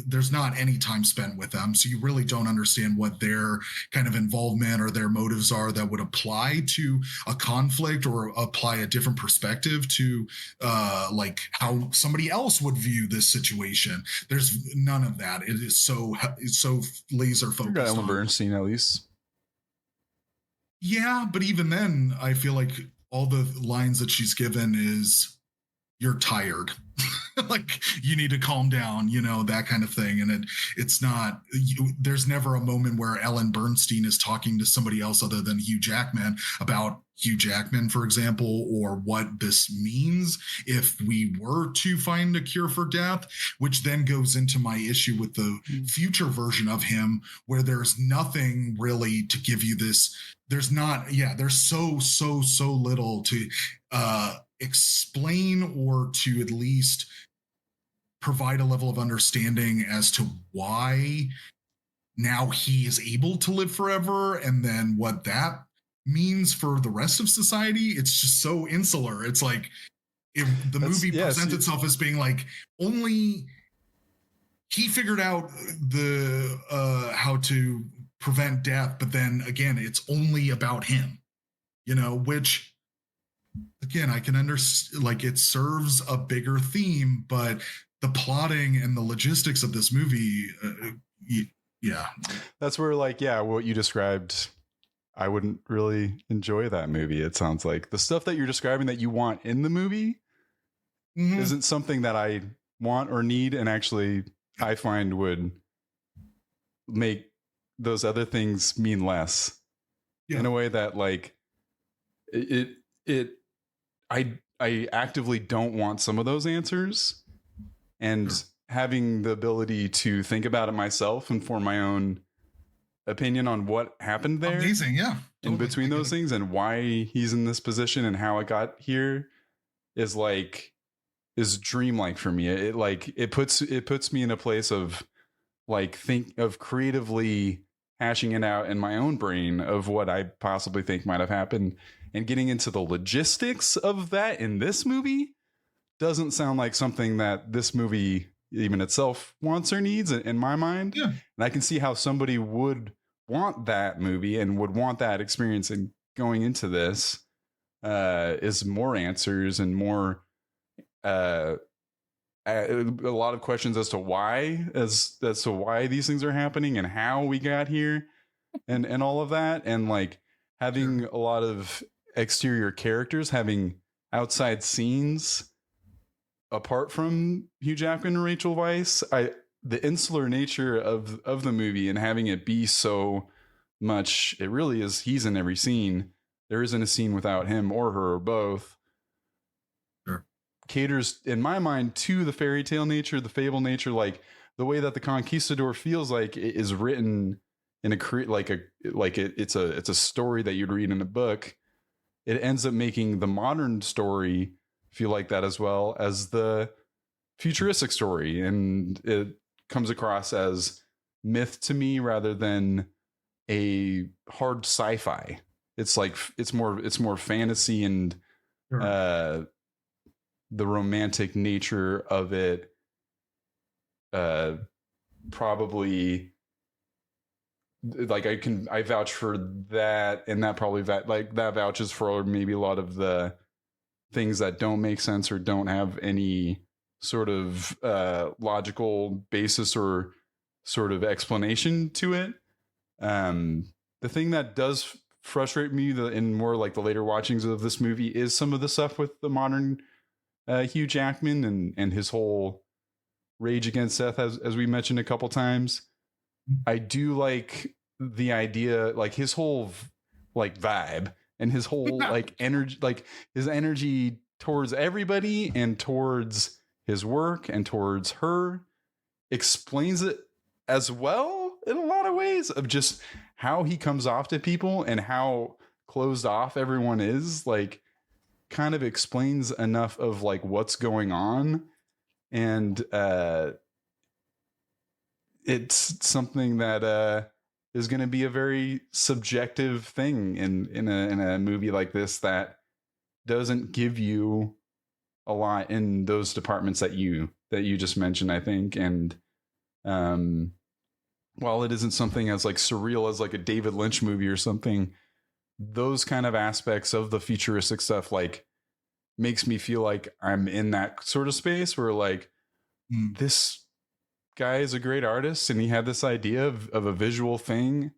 There's not any time spent with them, so you really don't understand what their kind of involvement or their motives are that would apply to a conflict or apply a different perspective to like how somebody else would view this situation. There's none of that. It's so laser focused. You got Ellen Bernstein at least. Yeah, but even then, I feel like all the lines that she's given is, "You're tired." Like, you need to calm down, that kind of thing. And it's not, there's never a moment where Ellen Bernstein is talking to somebody else other than Hugh Jackman about Hugh Jackman, for example, or what this means if we were to find a cure for death, which then goes into my issue with the future version of him, where there's nothing really to give you this. There's so little to explain or to at least provide a level of understanding as to why now he is able to live forever, and then what that means for the rest of society. It's just so insular. It's like, the movie presents itself as being like, only he figured out the how to prevent death, but then again, it's only about him, which, again, I can understand, like, it serves a bigger theme, but the plotting and the logistics of this movie Yeah. That's where, like, yeah, what you described, I wouldn't really enjoy that movie. It sounds like the stuff that you're describing that you want in the movie isn't something that I want or need, and actually I find would make those other things mean less in a way that, like, I actively don't want some of those answers, and having the ability to think about it myself and form my own opinion on what happened there. Amazing. Yeah. In between those things and why he's in this position and how it got here is dreamlike for me. It puts me in a place of, like, think of creatively hashing it out in my own brain of what I possibly think might have happened, and getting into the logistics of that in this movie doesn't sound like something that this movie even itself wants or needs in my mind. Yeah. And I can see how somebody would want that movie and would want that experience, and going into this is more answers and more a lot of questions as to why these things are happening and how we got here, and all of that, and, like, having a lot of exterior characters having outside scenes apart from Hugh Jackman and Rachel Weisz. The insular nature of the movie, and having it be so much, it really is, he's in every scene. There isn't a scene without him or her or both. Sure. Caters, in my mind, to the fairy tale nature, the fable nature, like the way that The Conquistador feels like it is written in it's a story that you'd read in a book. It ends up making the modern story feel like that, as well as the futuristic story, and it comes across as myth to me rather than a hard sci-fi. It's like it's more fantasy, and the romantic nature of it probably, like, I vouch for that, and that probably that vouches for maybe a lot of the things that don't make sense or don't have any sort of logical basis or sort of explanation to it. The thing that does frustrate me in more like the later watchings of this movie is some of the stuff with the modern Hugh Jackman and his whole rage against Seth, as we mentioned a couple times. I do like the idea, like his whole like vibe and his whole like energy, like his energy towards everybody and towards his work and towards her explains it as well in a lot of ways, of just how he comes off to people and how closed off everyone is, like, kind of explains enough of like what's going on. And it's something that is going to be a very subjective thing in a movie like this that doesn't give you a lot in those departments that you just mentioned, I think. And while it isn't something as like surreal as like a David Lynch movie or something, those kind of aspects of the futuristic stuff like makes me feel like I'm in that sort of space where like this guy is a great artist and he had this idea of a visual thing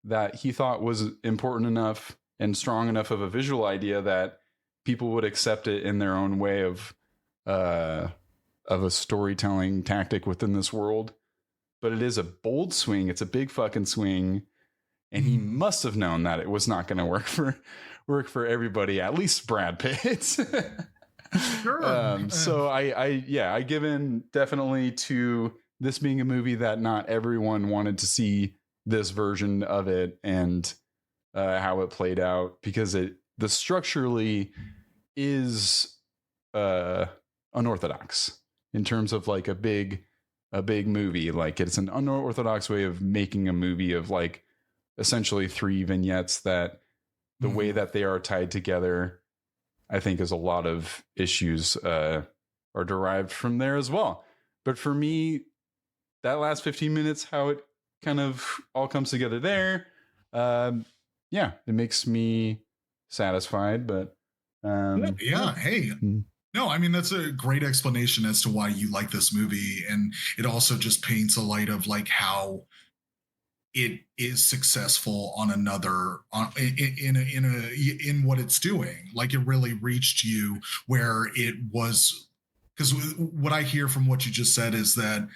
that he thought was important enough and strong enough of a visual idea that people would accept it in their own way of a storytelling tactic within this world. But it is a bold swing. It's a big fucking swing. And he must have known that it was not going to work for everybody, at least Brad Pitt. Sure. So I give in definitely to this being a movie that not everyone wanted to see this version of it and how it played out, because the structurally is unorthodox in terms of like a big movie. Like it's an unorthodox way of making a movie of like essentially 3 vignettes that the way that they are tied together, I think, is a lot of issues are derived from there as well. But for me, that last 15 minutes, how it kind of all comes together there, it makes me satisfied. But hey, No, I mean, that's a great explanation as to why you like this movie. And it also just paints a light of like how it is successful on another in what it's doing. Like it really reached you where it was, because what I hear from what you just said is that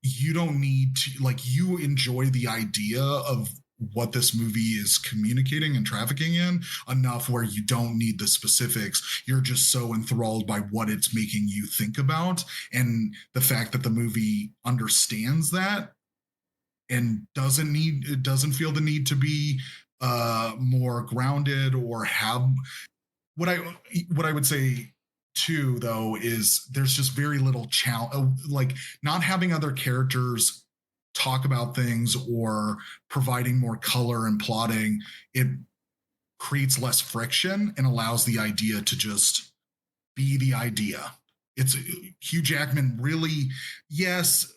you don't need to, like, you enjoy the idea of what this movie is communicating and trafficking in enough where you don't need the specifics. You're just so enthralled by what it's making you think about, and the fact that the movie understands that and doesn't feel the need to be more grounded or have what I would say too, though, is there's just very little like not having other characters talk about things or providing more color and plotting. It creates less friction and allows the idea to just be the idea. It's Hugh Jackman really, yes,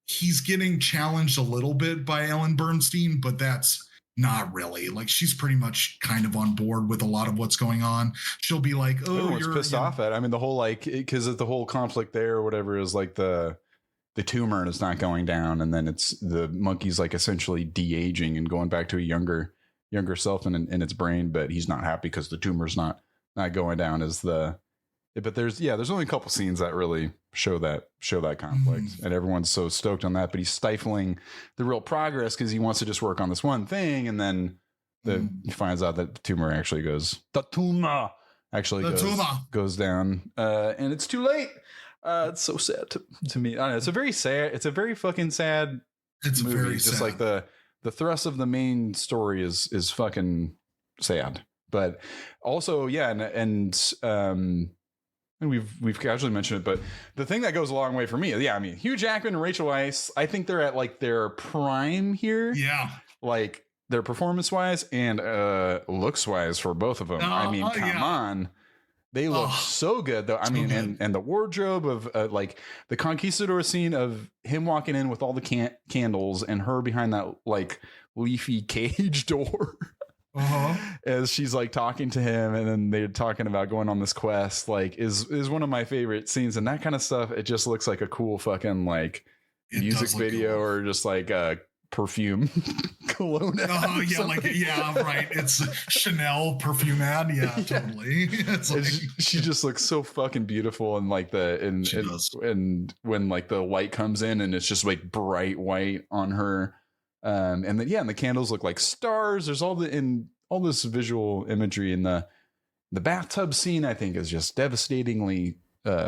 he's getting challenged a little bit by Ellen Bernstein, but that's not really. Like, she's pretty much kind of on board with a lot of what's going on. She'll be like, "Oh, everyone's pissed off at." I mean, the whole like, because of the whole conflict there or whatever is like the tumor is not going down, and then it's the monkey's like essentially de-aging and going back to a younger self in its brain, but he's not happy because the tumor's not going down. But there's only a couple scenes that really show that conflict, and everyone's so stoked on that, but he's stifling the real progress because he wants to just work on this one thing, and then he finds out that the tumor actually goes down, and it's too late. It's so sad to me. I don't know, it's a very fucking sad movie. Very just sad. Like the thrust of the main story is fucking sad, but also and we've casually mentioned it, but the thing that goes a long way for me, I mean, Hugh Jackman and Rachel Weisz, I think they're at like their prime here. Yeah. Like their performance wise and looks wise for both of them. I mean, come on. They look so good though. I mean, and the wardrobe of like the conquistador scene of him walking in with all the candles and her behind that like leafy cage door. As she's like talking to him, and then they're talking about going on this quest, like is one of my favorite scenes. And that kind of stuff, it just looks like a cool fucking like music video cool. Or just like a perfume cologne. Right. It's Chanel perfume ad. Yeah, totally. It's like, she just looks so fucking beautiful, and like and when like the light comes in and it's just like bright white on her. And the candles look like stars. There's all this visual imagery in the bathtub scene. I think is just devastatingly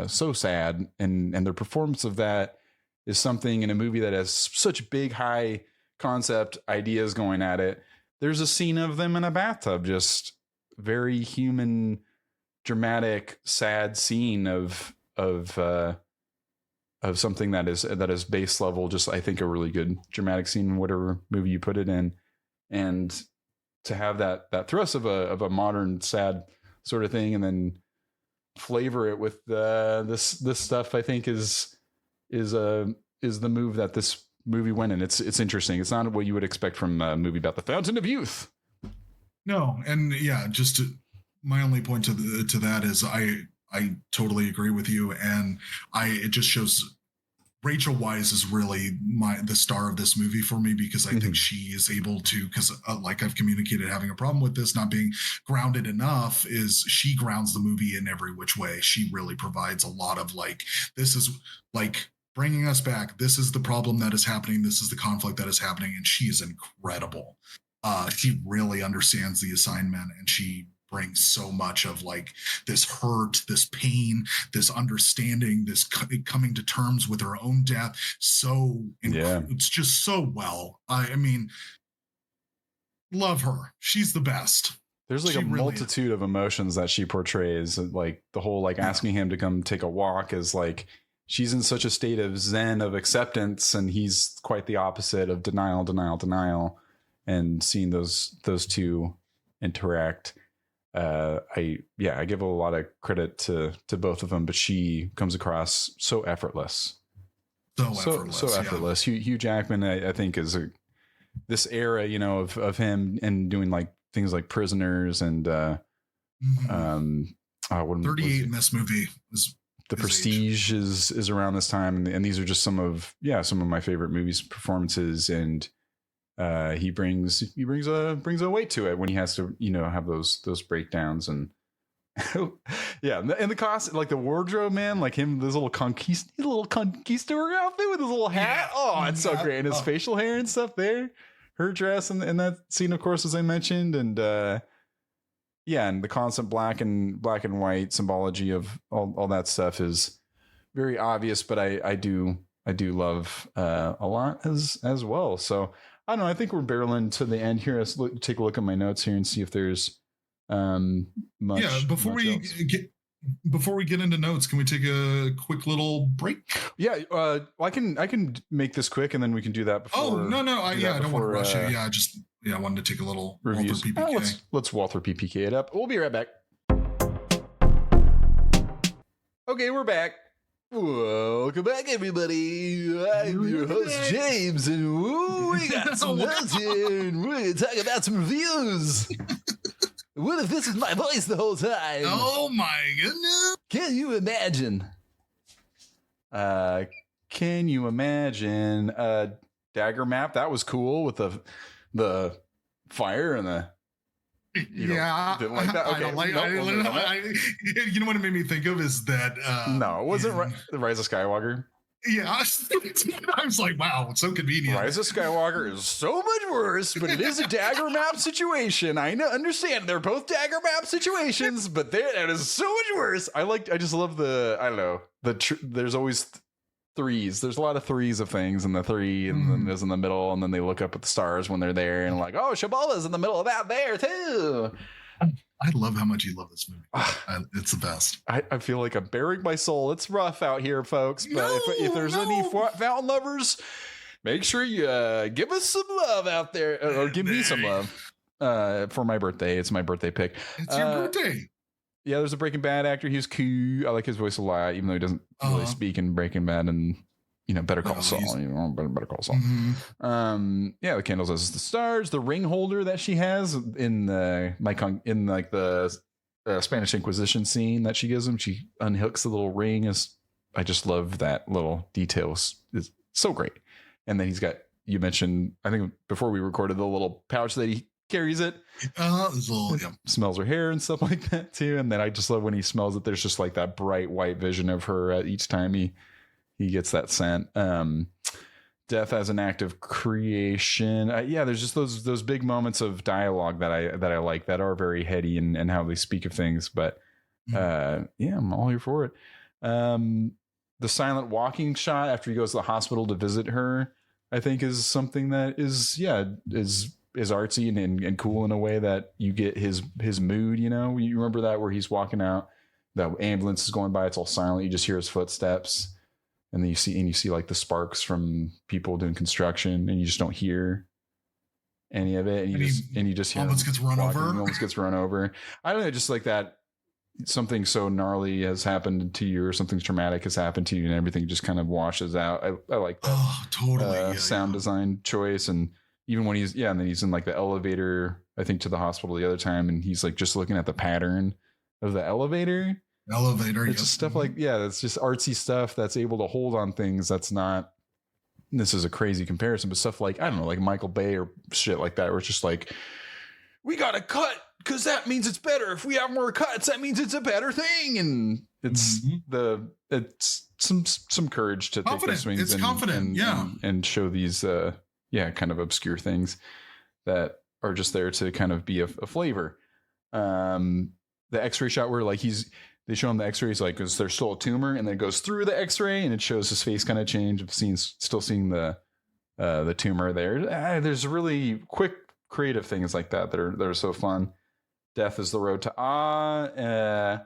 so sad, and their performance of that is something in a movie that has such big high concept ideas going at it. There's a scene of them in a bathtub, just very human, dramatic, sad scene of something that is base level, just I think a really good dramatic scene in whatever movie you put it in, and to have that thrust of a modern sad sort of thing, and then flavor it with this stuff, I think is the move that this movie went in. It's interesting. It's not what you would expect from a movie about the fountain of youth. No, and my only point to that is I totally agree with you, and it just shows Rachel Weisz is really the star of this movie for me, because I think she is able to, because like I've communicated, having a problem with this not being grounded enough, is she grounds the movie in every which way. She really provides a lot of like, this is like bringing us back. This is the problem that is happening. This is the conflict that is happening. And she is incredible. She really understands the assignment, and she brings so much of like this hurt, this pain, this understanding, this coming to terms with her own death. It's just so well. I mean, love her. She's the best. There's like a multitude of emotions that she portrays. Like the whole like asking him to come take a walk is like, she's in such a state of zen, of acceptance, and he's quite the opposite of denial. And seeing those two interact, I give a lot of credit to both of them, but she comes across so effortless. So effortless. Hugh Jackman, I think, is this era, of him and doing like things like Prisoners and 38 in this movie. The Prestige is around this time, and these are just some of my favorite movies performances, and he brings a weight to it when he has to have those breakdowns. And yeah, and the cost, like the wardrobe, man, like him, this little conquistador outfit with his little hat. Oh, it's so great. And his facial hair and stuff there. Her dress and that scene, of course, as I mentioned. And and the constant black and white symbology of all that stuff is very obvious, but I do love a lot as well. So I don't know. I think we're barreling to the end here. Let's take a look at my notes here and see if there's much. Yeah, before we get into notes, can we take a quick little break? Yeah, I can make this quick, and then we can do that before. Oh no, I don't want to rush it. I wanted to take a little reviews. Walther PPK. Let's Walther PPK it up. We'll be right back. Okay, we're back. Welcome back, everybody. I'm your host, James, and we got some notes here, and we're going to talk about some reviews. What if this is my voice the whole time? Oh, my goodness. Can you imagine? Dagger map? That was cool with the fire and the... Didn't like that? Okay. You know what it made me think of is that... no, it wasn't the Rise of Skywalker. Yeah, I was like, wow, it's so convenient. Rise of Skywalker is so much worse, but it is a dagger map situation. I understand they're both dagger map situations, but that is so much worse. I just love there's always threes. There's a lot of threes of things, and the three, and then there's in the middle, and then they look up at the stars when they're there, and like, oh, Shabala's in the middle of that there too. I love how much you love this movie. It's the best. I feel like I'm bearing my soul. It's rough out here, folks. But if there's any fountain lovers, make sure you give us some love out there, or give me some love for my birthday. It's my birthday pick. It's your birthday. Yeah, there's a Breaking Bad actor. He's cool. I like his voice a lot, even though he doesn't really speak in Breaking Bad and Better Call Saul. Better Call Saul. Mm-hmm. The candles as the stars. The ring holder that she has in the Spanish Inquisition scene that she gives him. She unhooks the little ring. I just love that little detail. It's so great. And then he's got, you mentioned, I think before we recorded, the little pouch that he carries it. Smells her hair and stuff like that too. And then I just love when he smells it. There's just like that bright white vision of her each time he gets that scent. Death as an act of creation. There's just those big moments of dialogue that I like, that are very heady and how they speak of things. But I'm all here for it. The silent walking shot after he goes to the hospital to visit her, I think is something that is artsy and cool in a way that you get his mood. You remember that where he's walking out, the ambulance is going by, it's all silent, you just hear his footsteps. And then you see like the sparks from people doing construction, and you just don't hear any of it. And you just hear almost gets run over. Almost gets run over. I don't know, just like that. Something so gnarly has happened to you, or something traumatic has happened to you, and everything just kind of washes out. I like that. Oh, totally. Sound design choice, and even when and then he's in like the elevator, I think, to the hospital the other time, and he's like just looking at the pattern of the elevator. It's just stuff like, that's just artsy stuff that's able to hold on things. That's not, this is a crazy comparison, but stuff like, I don't know, like Michael Bay or shit like that, where it's just like, we got to cut because that means it's better. If we have more cuts, that means it's a better thing. And it's it's some courage to take those swings and show these kind of obscure things that are just there to kind of be a flavor. The X-ray shot where like they show him the X-rays, like, because there's still a tumor, and then it goes through the X-ray, and it shows his face kind of change. Of still seeing the tumor there. There's really quick, creative things like that are so fun. Death is the road to and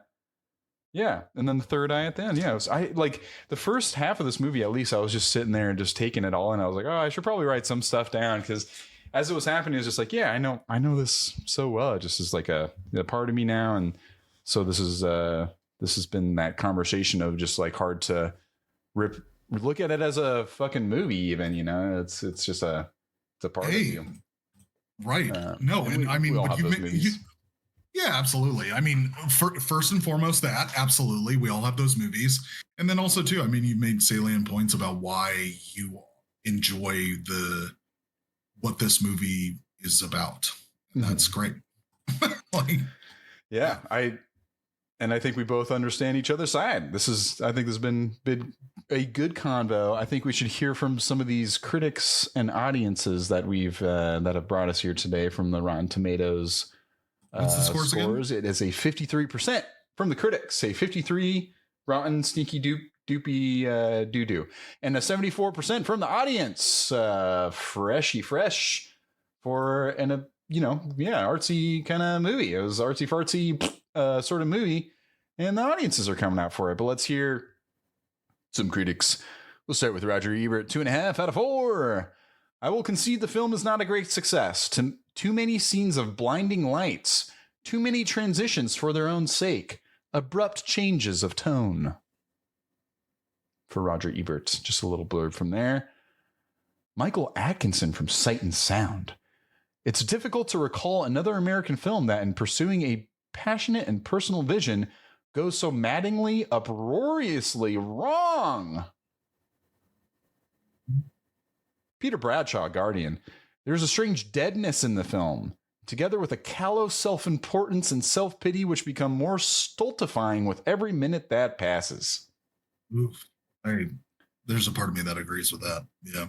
then the third eye at the end. I like the first half of this movie. At least I was just sitting there and just taking it all, and I was like, oh, I should probably write some stuff down, because as it was happening, it was just like, I know this so well. It just is like a part of me now, and so this has been that conversation of just like hard to look at it as a fucking movie, even, it's just it's a part of you. Right. No. And I mean, Yeah, absolutely. I mean, first and foremost, that absolutely, we all have those movies, and then also too, I mean, you made salient points about why you enjoy what this movie is about, and that's great. Like, yeah, I think we both understand each other's side. I think this has been a good convo. I think we should hear from some of these critics and audiences that that have brought us here today from the Rotten Tomatoes. What's the scores again? It is a 53% from the critics, a 53 rotten sneaky doopy doo-doo, and a 74% from the audience. Freshy fresh for artsy kind of movie. It was artsy fartsy sort of movie, and the audiences are coming out for it. But let's hear some critics. We'll start with Roger Ebert, 2.5 out of 4. I will concede the film is not a great success. Too many scenes of blinding lights, too many transitions for their own sake, abrupt changes of tone. For Roger Ebert, just a little blurb from there. Michael Atkinson from Sight and Sound. It's difficult to recall another American film that, in pursuing a passionate and personal vision, goes so maddeningly, uproariously wrong. Peter Bradshaw, Guardian. There's a strange deadness in the film, together with a callow self-importance and self-pity which become more stultifying with every minute that passes. Oof. There's a part of me that agrees with that. Yeah.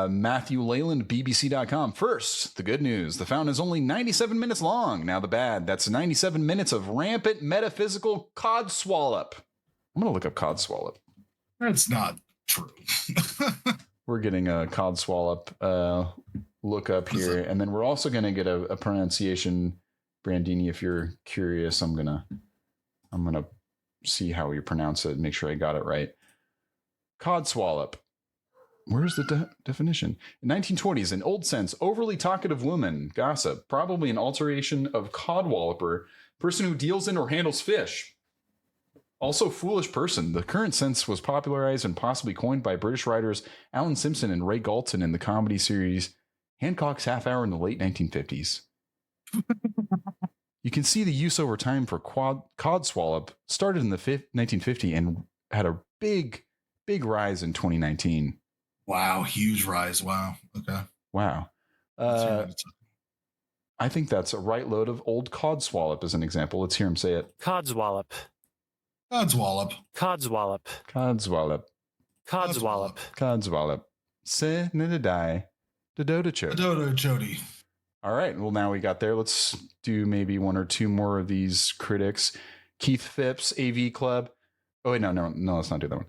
Matthew Leyland, BBC.com. First, the good news. The Fountain is only 97 minutes long. Now the bad. That's 97 minutes of rampant metaphysical codswallop. I'm going to look up codswallop. That's not true. We're getting a codswallop look up here. And then we're also going to get a pronunciation. Brandini, if you're curious, I'm going to see how you pronounce it and make sure I got it right. Codswallop. Where's the definition? In 1920s, an old sense, overly talkative woman, gossip, probably an alteration of codwalloper, person who deals in or handles fish. Also foolish person. The current sense was popularized and possibly coined by British writers Alan Simpson and Ray Galton in the comedy series Hancock's Half Hour in the late 1950s. You can see the use over time for codswallop started in the 1950 and had a big rise in 2019. Wow, huge rise. Wow. Okay. Wow. I think that's a right load of old codswallop as an example. Let's hear him say it. Codswallop. Codswallop. Codswallop. Codswallop. Codswallop. Codswallop. Se nidadai. Dodota chody. Dodota chody. All right. Well, now we got there. Let's do maybe one or two more of these critics. Keith Phipps, AV Club. Oh, wait, no, let's not do that one.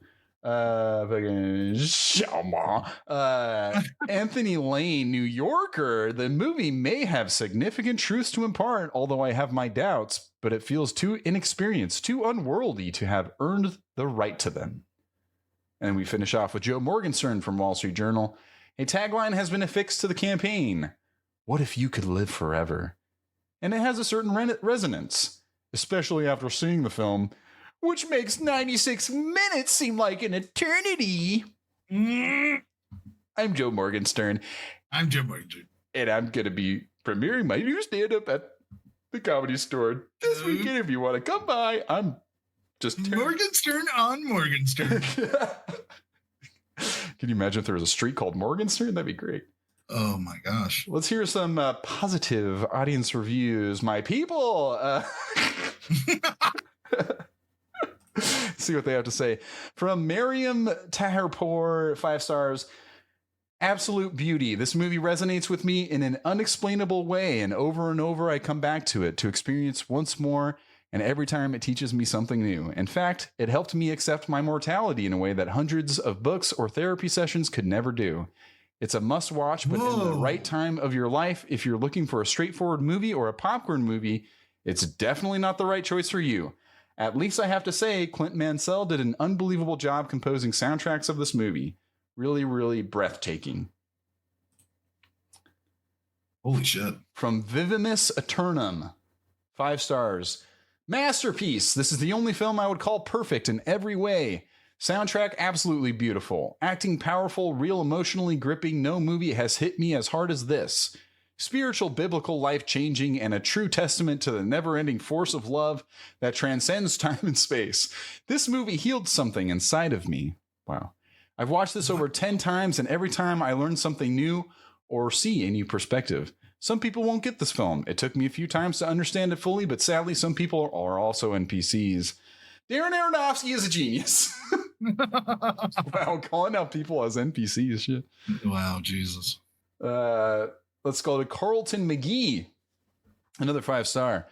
Anthony Lane, New Yorker. The movie may have significant truths to impart, although I have my doubts, but it feels too inexperienced, too unworldly to have earned the right to them. And we finish off with Joe Morgenstern from Wall Street Journal. A tagline has been affixed to the campaign. What if you could live forever? And it has a certain resonance, especially after seeing the film, which makes 96 minutes seem like an eternity. I'm Joe Morgenstern. I'm Joe Morgenstern. And I'm going to be premiering my new stand-up at the Comedy Store this weekend. If you want to come by, I'm just... Morgenstern on Morgenstern. Can you imagine if there was a street called Morgenstern? That'd be great. Oh my gosh. Let's hear some positive audience reviews. My people. See what they have to say. From Mariam Taherpour, 5 stars. Absolute beauty. This movie resonates with me in an unexplainable way, and over I come back to it to experience once more, and every time it teaches me something new. In fact, it helped me accept my mortality in a way that hundreds of books or therapy sessions could never do. It's a must watch, but in the right time of your life, if you're looking for a straightforward movie or a popcorn movie, it's definitely not the right choice for you. At least I have to say, Clint Mansell did an unbelievable job composing soundtracks of this movie. Really, really breathtaking. Holy shit. From Vivimus Aeternum, 5 stars. Masterpiece. This is the only film I would call perfect in every way. Soundtrack absolutely beautiful. Acting powerful, real emotionally gripping. No movie has hit me as hard as this. spiritual, biblical, life-changing, and a true testament to the never-ending force of love that transcends time and space. This movie healed something inside of me. Wow. I've watched this over 10 times, and every time I learn something new or see a new perspective. Some people won't get this film. It took me a few times to understand it fully, but sadly, some people are also NPCs. Darren Aronofsky is a genius. Wow, calling out people as NPCs, shit. Wow, Jesus. Let's go to Carlton McGee. Another 5-star.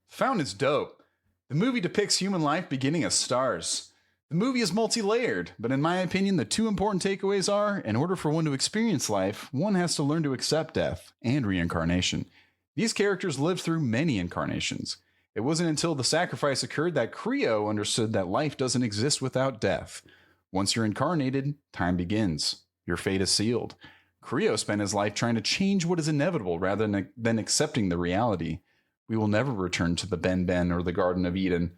Fountain is dope. The movie depicts human life beginning as stars. The movie is multi-layered, but in my opinion, the two important takeaways are, in order for one to experience life, one has to learn to accept death and reincarnation. These characters lived through many incarnations. It wasn't until the sacrifice occurred that Creo understood that life doesn't exist without death. Once you're incarnated, time begins. Your fate is sealed. Creo spent his life trying to change what is inevitable rather than accepting the reality. We will never return to the Ben or the Garden of Eden.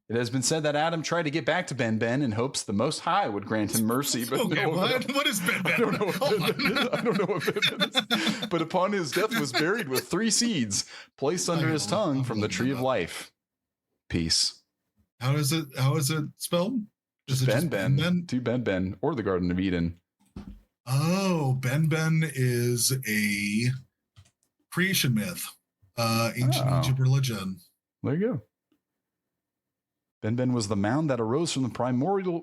It has been said that Adam tried to get back to Ben in hopes the Most High would grant him mercy. But okay, no, what is Ben? I don't know what Ben is. I don't know what Ben is. But upon his death was buried with 3 seeds placed under his tongue from the tree of life. Peace. How is it spelled? Just Ben. To Ben or the Garden of Eden. Oh, Ben is a creation myth. Ancient Egypt religion. There you go. Ben was the mound that arose from the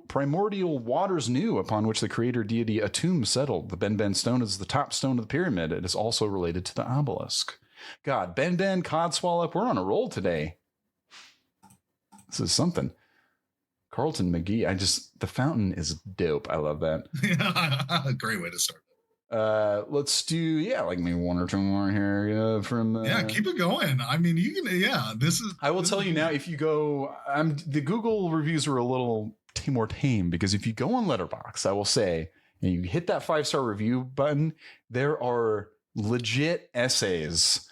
primordial waters new, upon which the creator deity Atum settled. The Ben stone is the top stone of the pyramid. It is also related to the obelisk. God, Ben, Codswallop, we're on a roll today. This is something. Carlton McGee, the fountain is dope. I love that. Yeah, great way to start. Let's do maybe 1 or 2 more here from keep it going. I mean, you can this is I will tell you now, if you go the Google reviews are a little more tame, because if you go on Letterboxd, I will say, and you hit that 5-star review button, there are legit essays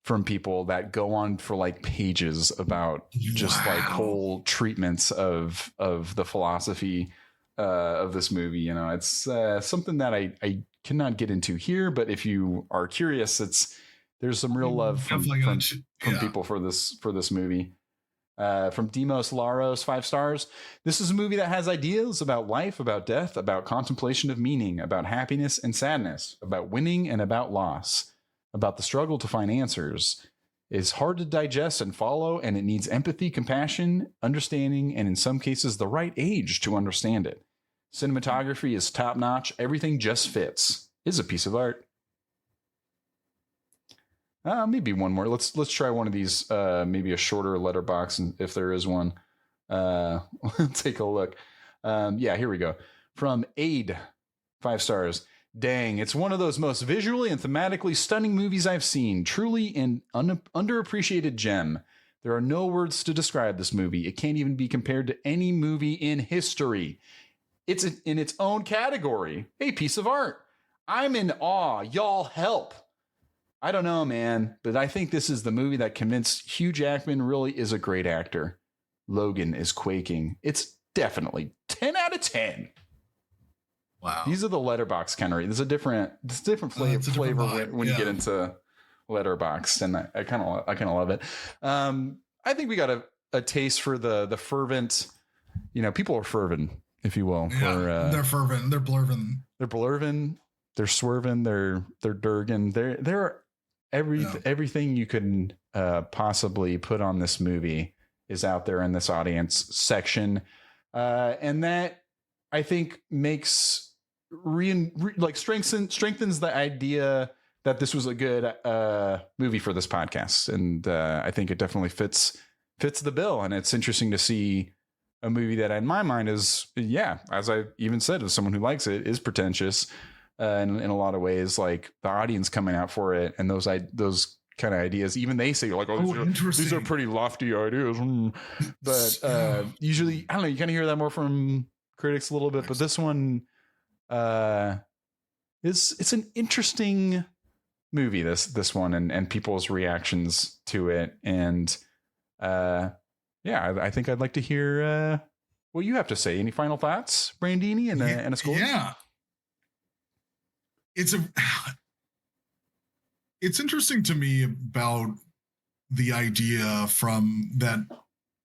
from people that go on for like pages about just like whole treatments of the philosophy of this movie. You know, it's something that I cannot get into here, but if you are curious, there's some real love from people for this movie. From Demos Laros, 5 stars. This is a movie that has ideas about life, about death, about contemplation of meaning, about happiness and sadness, about winning and about loss, about the struggle to find answers. It's hard to digest and follow, and it needs empathy, compassion, understanding, and in some cases, the right age to understand it. Cinematography is top notch. Everything just fits. It's a piece of art. Maybe one more. Let's try one of these. Maybe a shorter letterbox, if there is one. Take a look. Here we go. From Aid, 5 stars. Dang, it's one of those most visually and thematically stunning movies I've seen. Truly an underappreciated gem. There are no words to describe this movie. It can't even be compared to any movie in history. It's in its own category, a piece of art. I'm in awe. Y'all help. I don't know, man, but I think this is the movie that convinced Hugh Jackman really is a great actor. Logan is quaking. It's definitely 10 out of 10. Wow. These are the Letterboxd kind of. There's a different flavor when you get into Letterboxd, and I kind of love it. I think we got a taste for the fervent. People are fervent, if you will. Yeah, they're fervent. They're blurvin. They're blurvin. They're swerving. They're durgan. They're everything you can possibly put on this movie is out there in this audience section, and that I think makes strengthens the idea that this was a good movie for this podcast, and I think it definitely fits the bill. And it's interesting to see a movie that, in my mind, is as I even said, as someone who likes it, is pretentious. In a lot of ways, like the audience coming out for it, and those kind of ideas, even they say like, these are pretty lofty ideas. But usually, I don't know, you kind of hear that more from critics a little bit. But this one, it's an interesting movie. This one, and people's reactions to it, and I think I'd like to hear what you have to say. Any final thoughts, Brandini, and a score? Yeah. It's It's interesting to me about the idea from that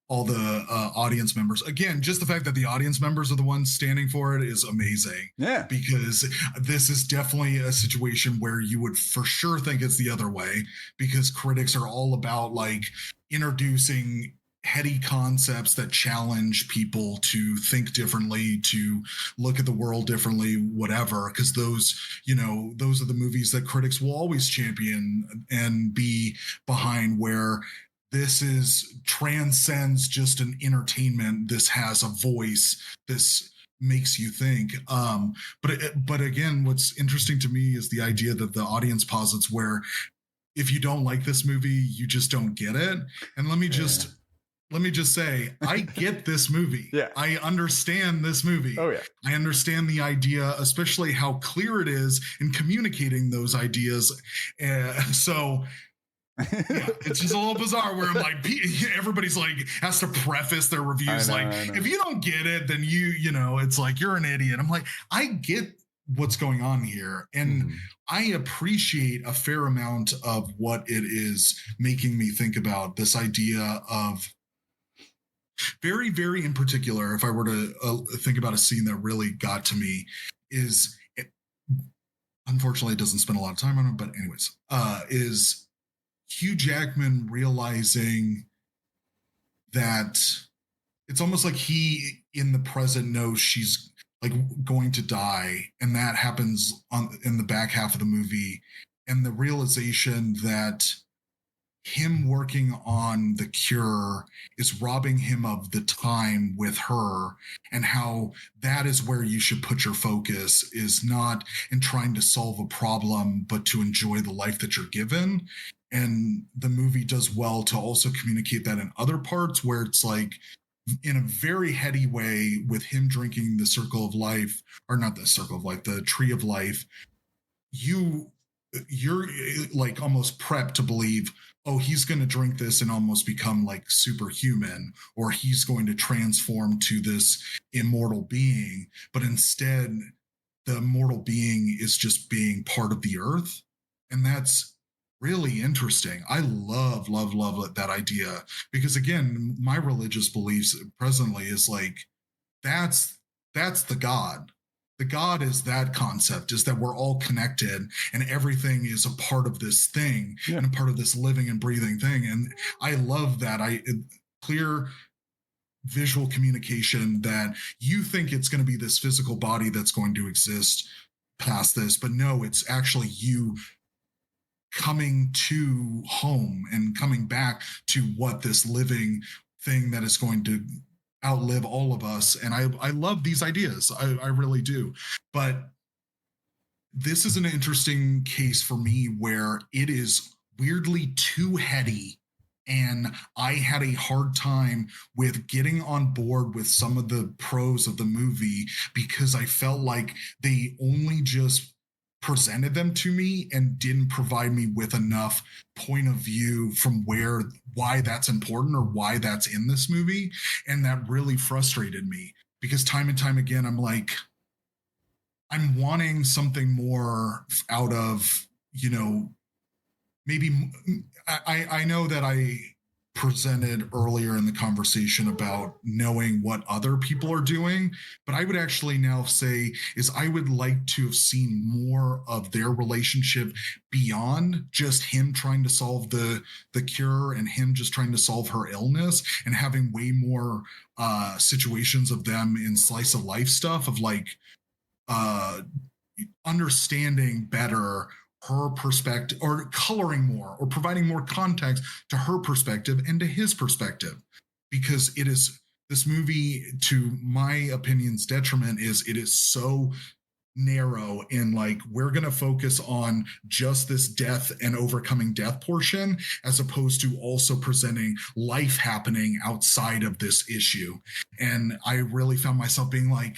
all the audience members, again, just the fact that the audience members are the ones standing for it is amazing. Yeah. Because this is definitely a situation where you would for sure think it's the other way, because critics are all about like introducing heady concepts that challenge people to think differently, to look at the world differently, whatever, because those are the movies that critics will always champion and be behind, where this is transcends just an entertainment. This has a voice. This makes you think. But again, what's interesting to me is the idea that the audience posits, where if you don't like this movie, you just don't get it. And let me just say, I get this movie. Yeah. I understand this movie. Oh, yeah. I understand the idea, especially how clear it is in communicating those ideas. So yeah, it's just a little bizarre where I'm like, everybody's like has to preface their reviews I know. If you don't get it, then it's like you're an idiot. I'm like, I get what's going on here, and I appreciate a fair amount of what it is making me think about. This idea of very, very in particular, if I were to think about a scene that really got to me, is unfortunately it doesn't spend a lot of time on it, but anyways, is Hugh Jackman realizing that it's almost like he in the present knows she's like going to die, and that happens in the back half of the movie, and the realization that him working on the cure is robbing him of the time with her, and how that is where you should put your focus, is not in trying to solve a problem, but to enjoy the life that you're given. And the movie does well to also communicate that in other parts, where it's like in a very heady way with him drinking the circle of life, or not the circle of life, the tree of life. You're like almost prepped to believe, oh, he's going to drink this and almost become like superhuman, or he's going to transform to this immortal being. But instead, the immortal being is just being part of the earth. And that's really interesting. I love that idea, because again, my religious beliefs presently is like, that's the God. The God is that concept, is that we're all connected and everything is a part of this thing, and a part of this living and breathing thing. And I love that. Clear visual communication that you think it's going to be this physical body that's going to exist past this, but no, it's actually you coming to home and coming back to what this living thing that is going to outlive all of us. And I love these ideas. I really do. But this is an interesting case for me where it is weirdly too heady. And I had a hard time with getting on board with some of the pros of the movie, because I felt like they only just presented them to me and didn't provide me with enough point of view from why that's important or why that's in this movie. And that really frustrated me, because time and time again, I'm like, I'm wanting something more out of, maybe I know that I presented earlier in the conversation about knowing what other people are doing, but I would actually now say is I would like to have seen more of their relationship beyond just him trying to solve the cure and him just trying to solve her illness, and having way more situations of them in slice of life stuff of like understanding better her perspective, or coloring more, or providing more context to her perspective and to his perspective. Because it is, this movie, to my opinion's detriment, is it is so narrow in like, we're going to focus on just this death and overcoming death portion, as opposed to also presenting life happening outside of this issue. And I really found myself being like,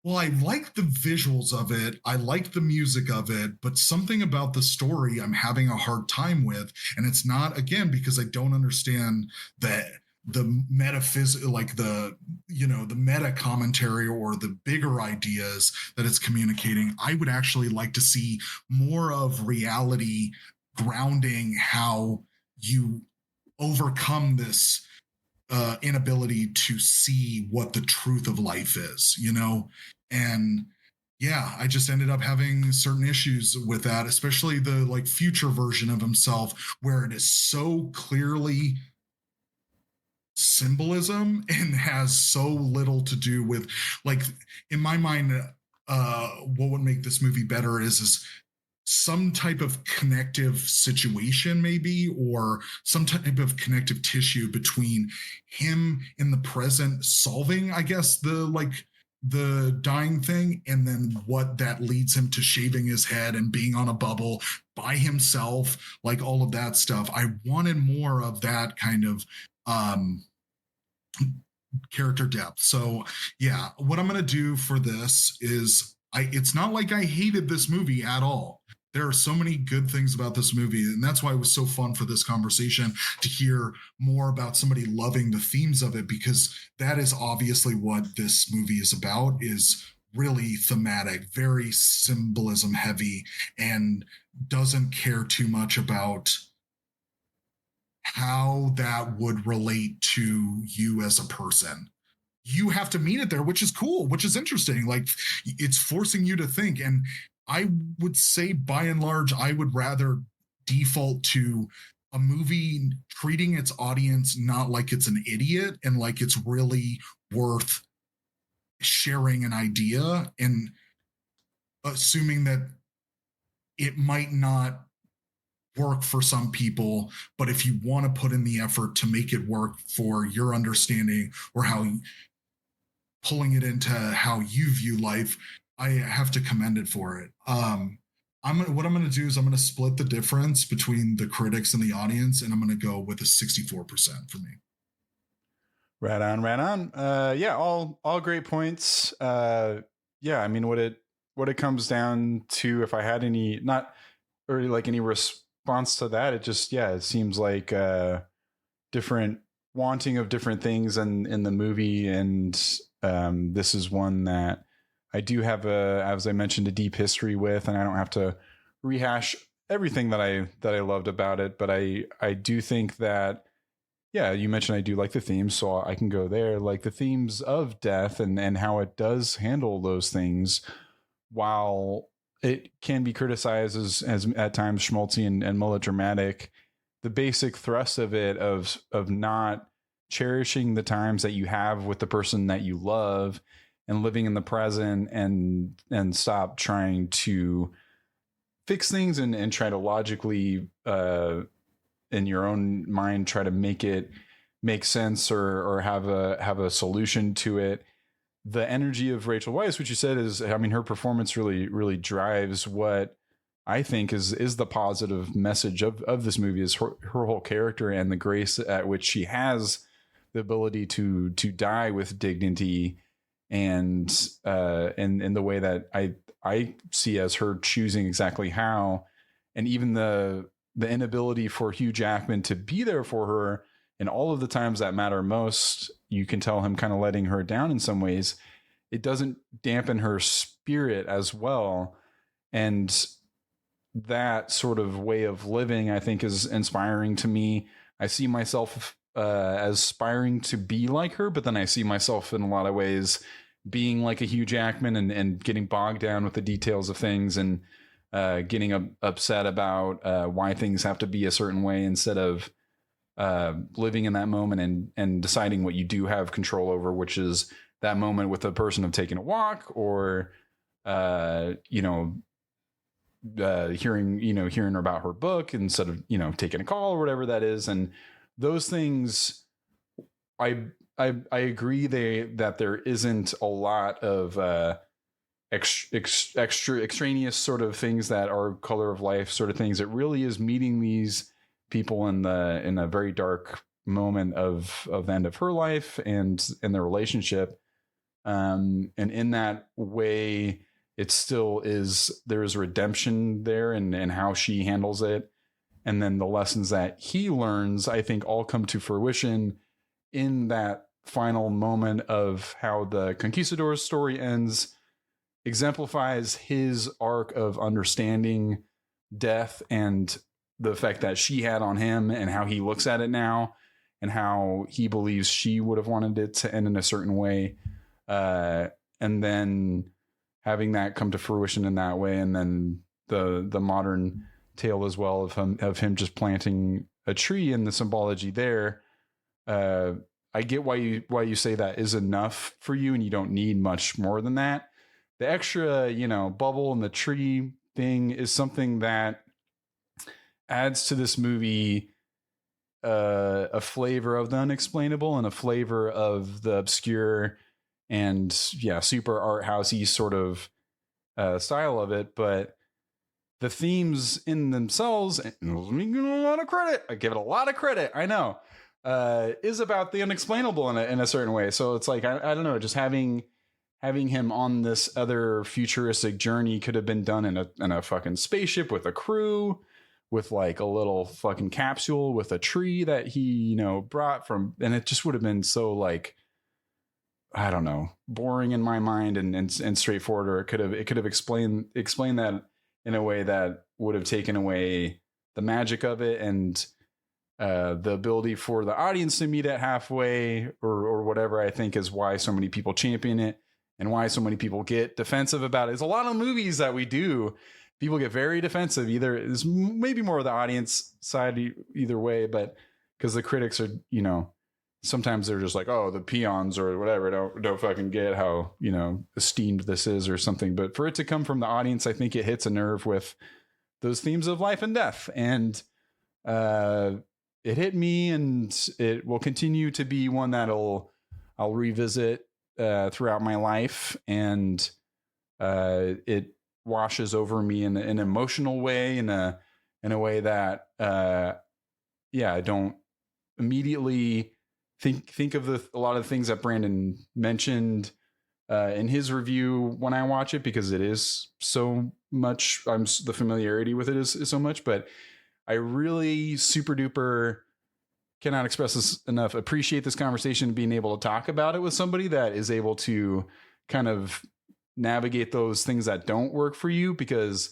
well, I like the visuals of it, I like the music of it, but something about the story I'm having a hard time with. And it's not, again, because I don't understand the metaphysical, like the meta commentary or the bigger ideas that it's communicating. I would actually like to see more of reality grounding how you overcome this inability to see what the truth of life is, and yeah, I just ended up having certain issues with that, especially the like future version of himself, where it is so clearly symbolism and has so little to do with, like, in my mind, what would make this movie better is some type of connective situation, maybe, or some type of connective tissue between him in the present solving, I guess, the dying thing, and then what that leads him to shaving his head and being on a bubble by himself, like all of that stuff. I wanted more of that kind of character depth. So yeah, what I'm going to do for this is it's not like I hated this movie at all. There are so many good things about this movie, and that's why it was so fun for this conversation to hear more about somebody loving the themes of it, because that is obviously what this movie is about, is really thematic, very symbolism heavy, and doesn't care too much about how that would relate to you as a person. You have to meet it there, which is cool, which is interesting. Like, it's forcing you to think. And I would say, by and large, I would rather default to a movie treating its audience not like it's an idiot and like it's really worth sharing an idea, and assuming that it might not work for some people, but if you want to put in the effort to make it work for your understanding, or how pulling it into how you view life, I have to commend it for it. What I'm going to do is I'm going to split the difference between the critics and the audience, and I'm going to go with a 64% for me. Right on, right on. Yeah, all great points. Yeah, I mean, what it comes down to, if I had any, not really like any response to that, it just, yeah, it seems like different wanting of different things in the movie, and this is one that I do have as I mentioned, a deep history with, and I don't have to rehash everything that I loved about it, but I do think that, yeah, you mentioned I do like the themes, so I can go there, like the themes of death and how it does handle those things, while it can be criticized as at times schmaltzy and melodramatic. The basic thrust of it, of not cherishing the times that you have with the person that you love, and living in the present, and stop trying to fix things and try to logically in your own mind try to make it make sense, or have a solution to it. The energy of Rachel Weisz, which you said is, I mean, her performance really drives what I think is the positive message of this movie, is her whole character, and the grace at which she has the ability to die with dignity, and in the way that I see as her choosing exactly how, and even the inability for Hugh Jackman to be there for her in all of the times that matter most. You can tell him kind of letting her down in some ways. It doesn't dampen her spirit as well. And that sort of way of living, I think, is inspiring to me. I see myself as aspiring to be like her, but then I see myself in a lot of ways being like a Hugh Jackman, and getting bogged down with the details of things, and getting upset about why things have to be a certain way, instead of living in that moment and deciding what you do have control over, which is that moment with a person of taking a walk, or hearing about her book instead of taking a call, or whatever that is. And those things, I agree that there isn't a lot of extra extraneous sort of things that are color of life sort of things. It really is meeting these people in a very dark moment of the end of her life and in their relationship, and in that way, it still is, there's redemption there, and how she handles it, and then the lessons that he learns, I think, all come to fruition in that final moment of how the Conquistador's story ends, exemplifies his arc of understanding death and the effect that she had on him and how he looks at it now and how he believes she would have wanted it to end in a certain way. And then having that come to fruition in that way. And then the modern tale as well of him just planting a tree and the symbology there. I get why you say that is enough for you and you don't need much more than that. The extra, bubble and the tree thing is something that adds to this movie a flavor of the unexplainable and a flavor of the obscure and super art housey sort of style of it. But the themes in themselves, and I give it a lot of credit. I give it a lot of credit. I know. Is about the unexplainable in a certain way. So it's like, I don't know, just having him on this other futuristic journey could have been done in a fucking spaceship with a crew, with like a little fucking capsule with a tree that he, brought from, and it just would have been so like, I don't know, boring in my mind and straightforward, or it could have explained that in a way that would have taken away the magic of it and the ability for the audience to meet it halfway or whatever. I think is why so many people champion it and why so many people get defensive about it. There's a lot of movies that we do. People get very defensive. Either it's maybe more of the audience side either way, but because the critics are, sometimes they're just like, oh, the peons or whatever don't fucking get how, esteemed this is or something. But for it to come from the audience, I think it hits a nerve with those themes of life and death. And it hit me, and it will continue to be one that I'll revisit throughout my life. And it washes over me in an emotional way, in a way that I don't immediately think of a lot of the things that Brandon mentioned in his review when I watch it, because it is so much, the familiarity with it is so much. But I really super duper cannot express this enough. Appreciate this conversation, being able to talk about it with somebody that is able to kind of navigate those things that don't work for you, because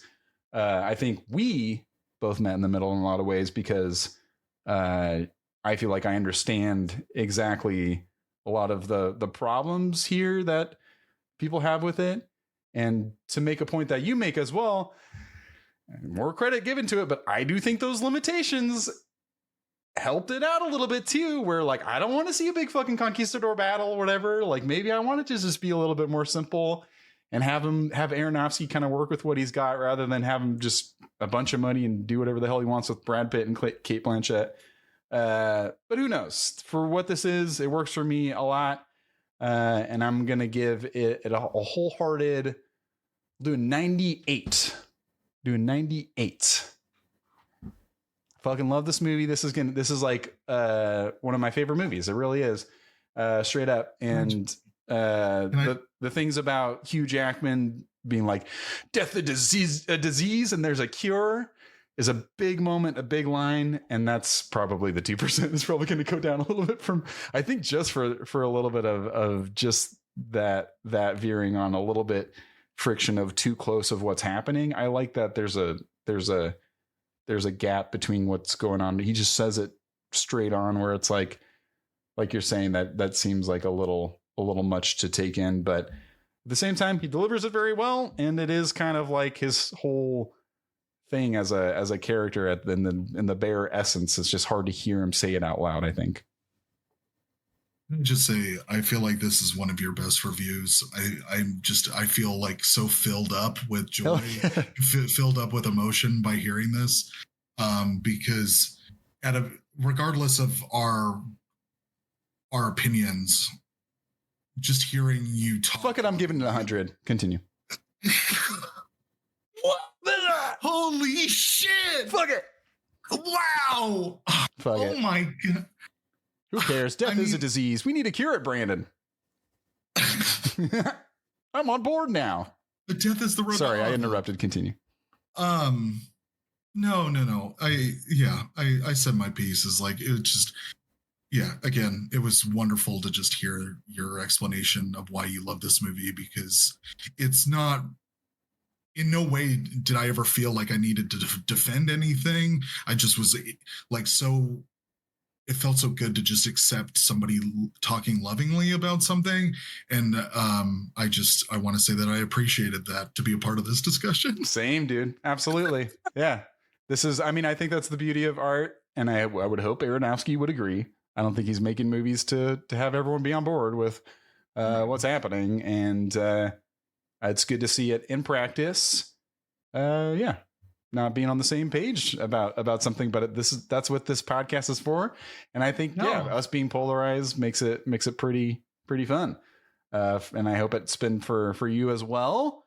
I think we both met in the middle in a lot of ways, because I feel like I understand exactly a lot of the problems here that people have with it. And to make a point that you make as well, more credit given to it, but I do think those limitations helped it out a little bit too, where like, I don't want to see a big fucking conquistador battle or whatever. Like maybe I want it to just be a little bit more simple and have Aronofsky kind of work with what he's got, rather than have him just a bunch of money and do whatever the hell he wants with Brad Pitt and Kate Blanchett. But who knows? For what this is, it works for me a lot. And I'm going to give it a wholehearted, doing 98. Fucking love this movie. This is like one of my favorite movies. It really is, straight up. And the things about Hugh Jackman being like, death a disease and there's a cure is a big moment, a big line. And that's probably the 2% is probably going to go down a little bit from, I think, just for a little bit of just that veering on a little bit friction of too close of what's happening. I like that there's a gap between what's going on. He just says it straight on, where it's like you're saying, that seems like a little much to take in, but at the same time, he delivers it very well. And it is kind of like his whole thing as a character in the bare essence. It's just hard to hear him say it out loud, I think. Just say, I feel like this is one of your best reviews. I feel like so filled up with joy, filled up with emotion by hearing this. Because regardless of our opinions, just hearing you talk. Fuck it, I'm giving it 100. Continue. What? Holy shit! Fuck it! Wow! Fuck it. Oh my god! Who cares? Death is a disease. We need to cure it, Brandon. I'm on board now. The death is the road. Sorry, I interrupted. Continue. No. I said my piece. Is like, it just, again, it was wonderful to just hear your explanation of why you love this movie, because it's not in no way did I ever feel like I needed to defend anything. I just was like, so it felt so good to just accept somebody talking lovingly about something. And I want to say that I appreciated that to be a part of this discussion. Same, dude. Absolutely. Yeah. This is, I mean, I think that's the beauty of art. And I would hope Aronofsky would agree. I don't think he's making movies to have everyone be on board with what's happening. And it's good to see it in practice. Yeah. Not being on the same page about something, but that's what this podcast is for. And I think, us being polarized makes it pretty fun. And I hope it's been for you as well,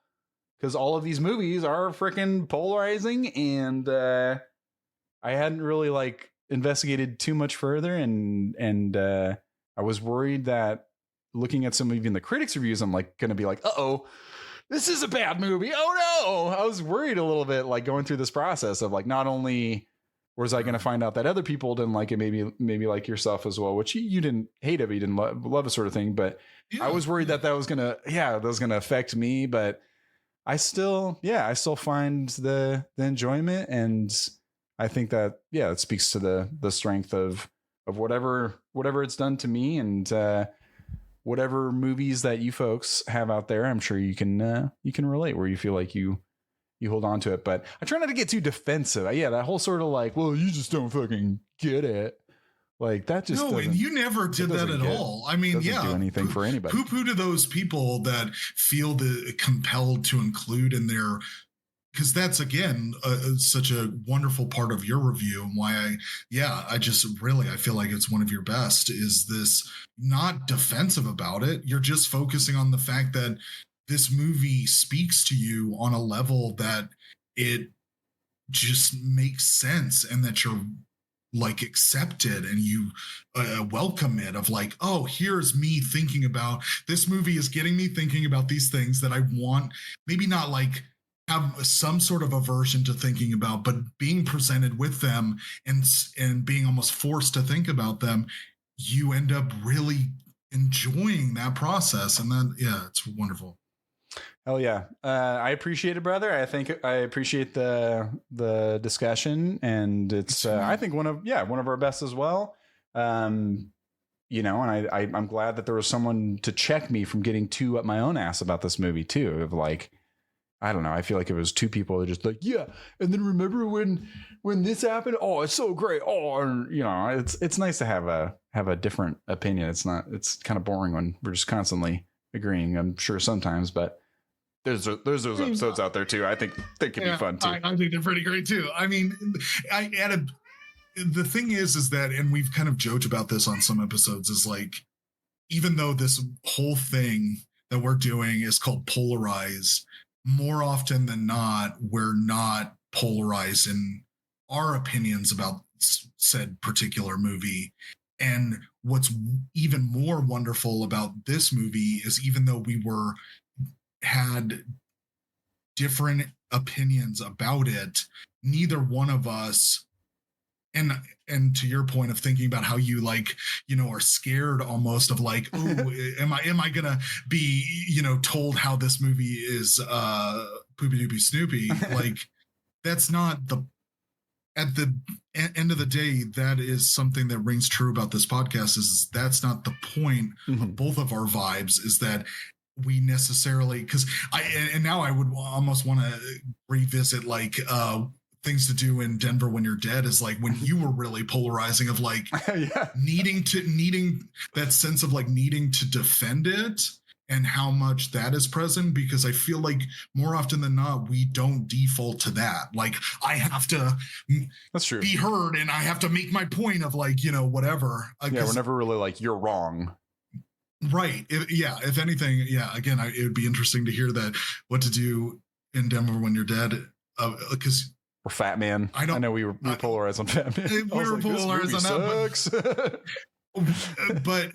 because all of these movies are freaking polarizing. And I hadn't really like investigated too much further. And I was worried that looking at some of even the critics reviews, I'm like going to be like, uh-oh, this is a bad movie. Oh no. I was worried a little bit, like going through this process of like, not only was I going to find out that other people didn't like it, maybe like yourself as well, which you didn't hate it, but you didn't love it sort of thing. But I was worried that was going to affect me, but I still find the enjoyment. And I think that, it speaks to the strength of whatever it's done to me. And, whatever movies that you folks have out there, I'm sure you can relate, where you feel like you hold on to it. But I try not to get too defensive. Yeah, that whole sort of like, well, you just don't fucking get it. Like that just and you never did that at all. I mean, do anything for anybody. Poo to those people that feel compelled to include in their, because that's again such a wonderful part of your review, and why I feel like it's one of your best. Is this not defensive about it? You're just focusing on the fact that this movie speaks to you on a level that it just makes sense, and that you're like accepted and you welcome it, of like, oh, here's me thinking about this movie is getting me thinking about these things that I want, maybe not like have some sort of aversion to thinking about, but being presented with them and being almost forced to think about them, you end up really enjoying that process. And then, it's wonderful. Hell yeah. I appreciate it, brother. I think I appreciate the discussion, and it's, I think one of our best as well. And I'm glad that there was someone to check me from getting too up my own ass about this movie too, of like, I don't know. I feel like it was two people that just like, yeah. And then remember when this happened? Oh, it's so great. Oh, and, it's nice to have a different opinion. It's kind of boring when we're just constantly agreeing. I'm sure sometimes, but there's those episodes out there too. I think they can be fun too. I think they're pretty great too. I mean, the thing is that, and we've kind of joked about this on some episodes, is like, even though this whole thing that we're doing is called Polarized, more often than not, we're not polarized in our opinions about said particular movie. And what's even more wonderful about this movie is, even though we had different opinions about it, neither one of us, and to your point of thinking about how you are scared almost of like, oh, am I gonna be told how this movie is poopy doopy snoopy? Like, that's not at the end of the day, that is something that rings true about this podcast, is that's not the point of both of our vibes, is that we necessarily, because now I would almost want to revisit like things to do in Denver When You're Dead, is like when you were really polarizing of like needing that sense of like needing to defend it, and how much that is present, because I feel like more often than not, we don't default to that. Like, I have to That's true. be heard, and I have to make my point of like, whatever. We're never really like, you're wrong. Right. If anything, again, it would be interesting to hear that, what to do in Denver When You're Dead. Because or Fat Man. I know we were polarized on Fat Man. We were polarized on that. But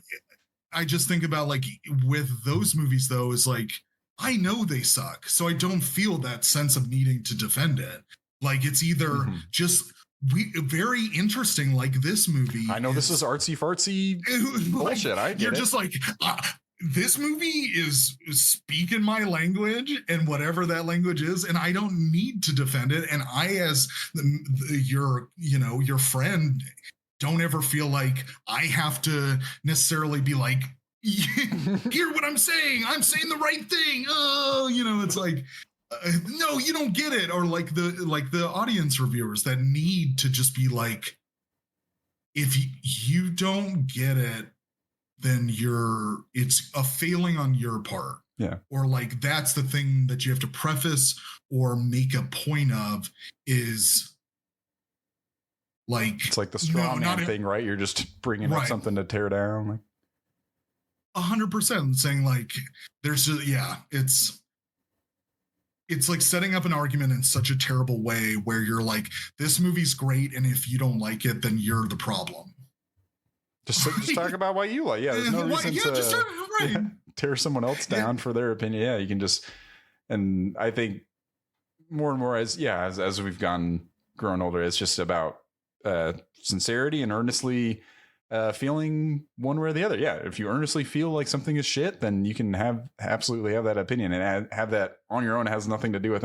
I just think about like with those movies though, is like, I know they suck, so I don't feel that sense of needing to defend it. Like, it's either just very interesting, like this movie. I know this is artsy fartsy bullshit. I get You're it. just like, this movie is speaking my language and whatever that language is, and I don't need to defend it. And I, as your friend, don't ever feel like I have to necessarily be like, hear what I'm saying. I'm saying the right thing. Oh, it's like, no, you don't get it. Or like the audience reviewers that need to just be like, if you don't get it, then it's a failing on your part. Yeah. Or like, that's the thing that you have to preface or make a point of, is like, it's like the straw man thing, right? You're just bringing up something to tear down. Like 100% saying like, it's like setting up an argument in such a terrible way where you're like, this movie's great, and if you don't like it, then you're the problem. Just talk about what you like. Yeah, there's no reason to tear someone else down for their opinion. Yeah, you can just, and I think more and more as we've grown older, it's just about sincerity and earnestly feeling one way or the other. Yeah, if you earnestly feel like something is shit, then you can absolutely have that opinion and have that on your own. It has nothing to do with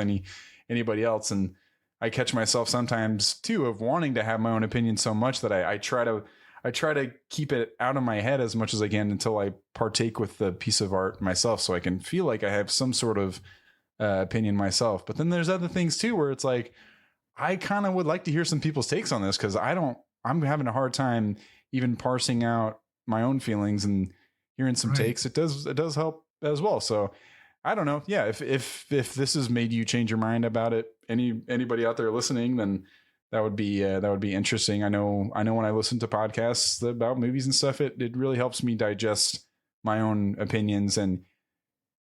anybody else. And I catch myself sometimes too of wanting to have my own opinion so much that I try to keep it out of my head as much as I can until I partake with the piece of art myself, so I can feel like I have some sort of opinion myself. But then there's other things too where it's like, I kind of would like to hear some people's takes on this, because I'm having a hard time even parsing out my own feelings, and hearing some takes. It does help as well. So I don't know. Yeah. If this has made you change your mind about it, anybody out there listening, then that would be interesting. I know when I listen to podcasts about movies and stuff, it really helps me digest my own opinions. And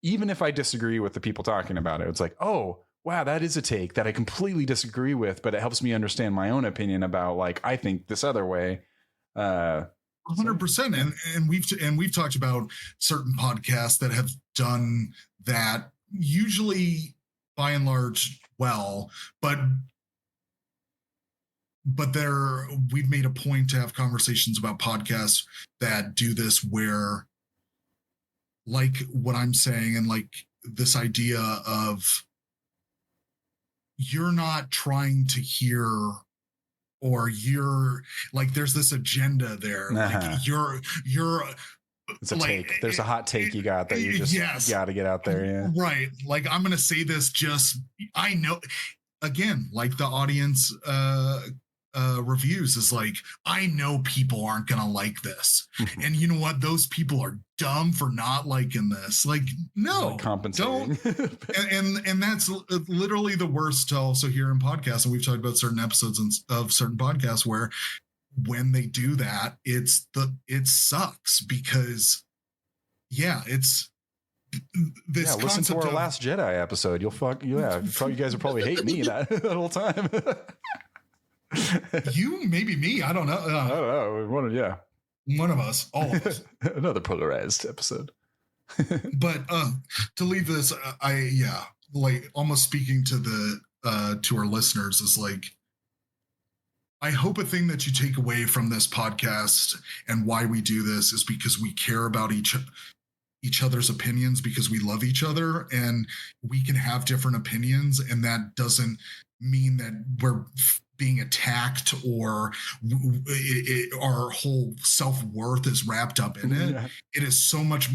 even if I disagree with the people talking about it, it's like, oh, wow, that is a take that I completely disagree with, but it helps me understand my own opinion about, like, I think this other way. 100%. And we've talked about certain podcasts that have done that, usually by and large well, but we've made a point to have conversations about podcasts that do this, where, like what I'm saying, and like this idea of, you're not trying to hear, or you're like, there's this agenda there. Like you're it's a like, take. There's a hot take you got that you just got to get out there. Yeah. Right. Like, I'm going to say this, I know, again, like the audience reviews is like, I know people aren't going to like this. And you know what? Those people are dumb for not liking this. Like, no, compensating. and that's literally the worst to also hear in podcasts. And we've talked about certain episodes of certain podcasts where, when they do that, it sucks, because it's this. Yeah, listen to our Last Jedi episode. You guys are probably hating me that whole time. You, maybe me. I don't know. I don't know. One of us, all of us. Another polarized episode. But to leave this, like, almost speaking to to our listeners, is like, I hope a thing that you take away from this podcast and why we do this is because we care about each other's opinions, because we love each other, and we can have different opinions, and that doesn't mean that we're being attacked, or our whole self-worth is wrapped up in it. Yeah. It is so much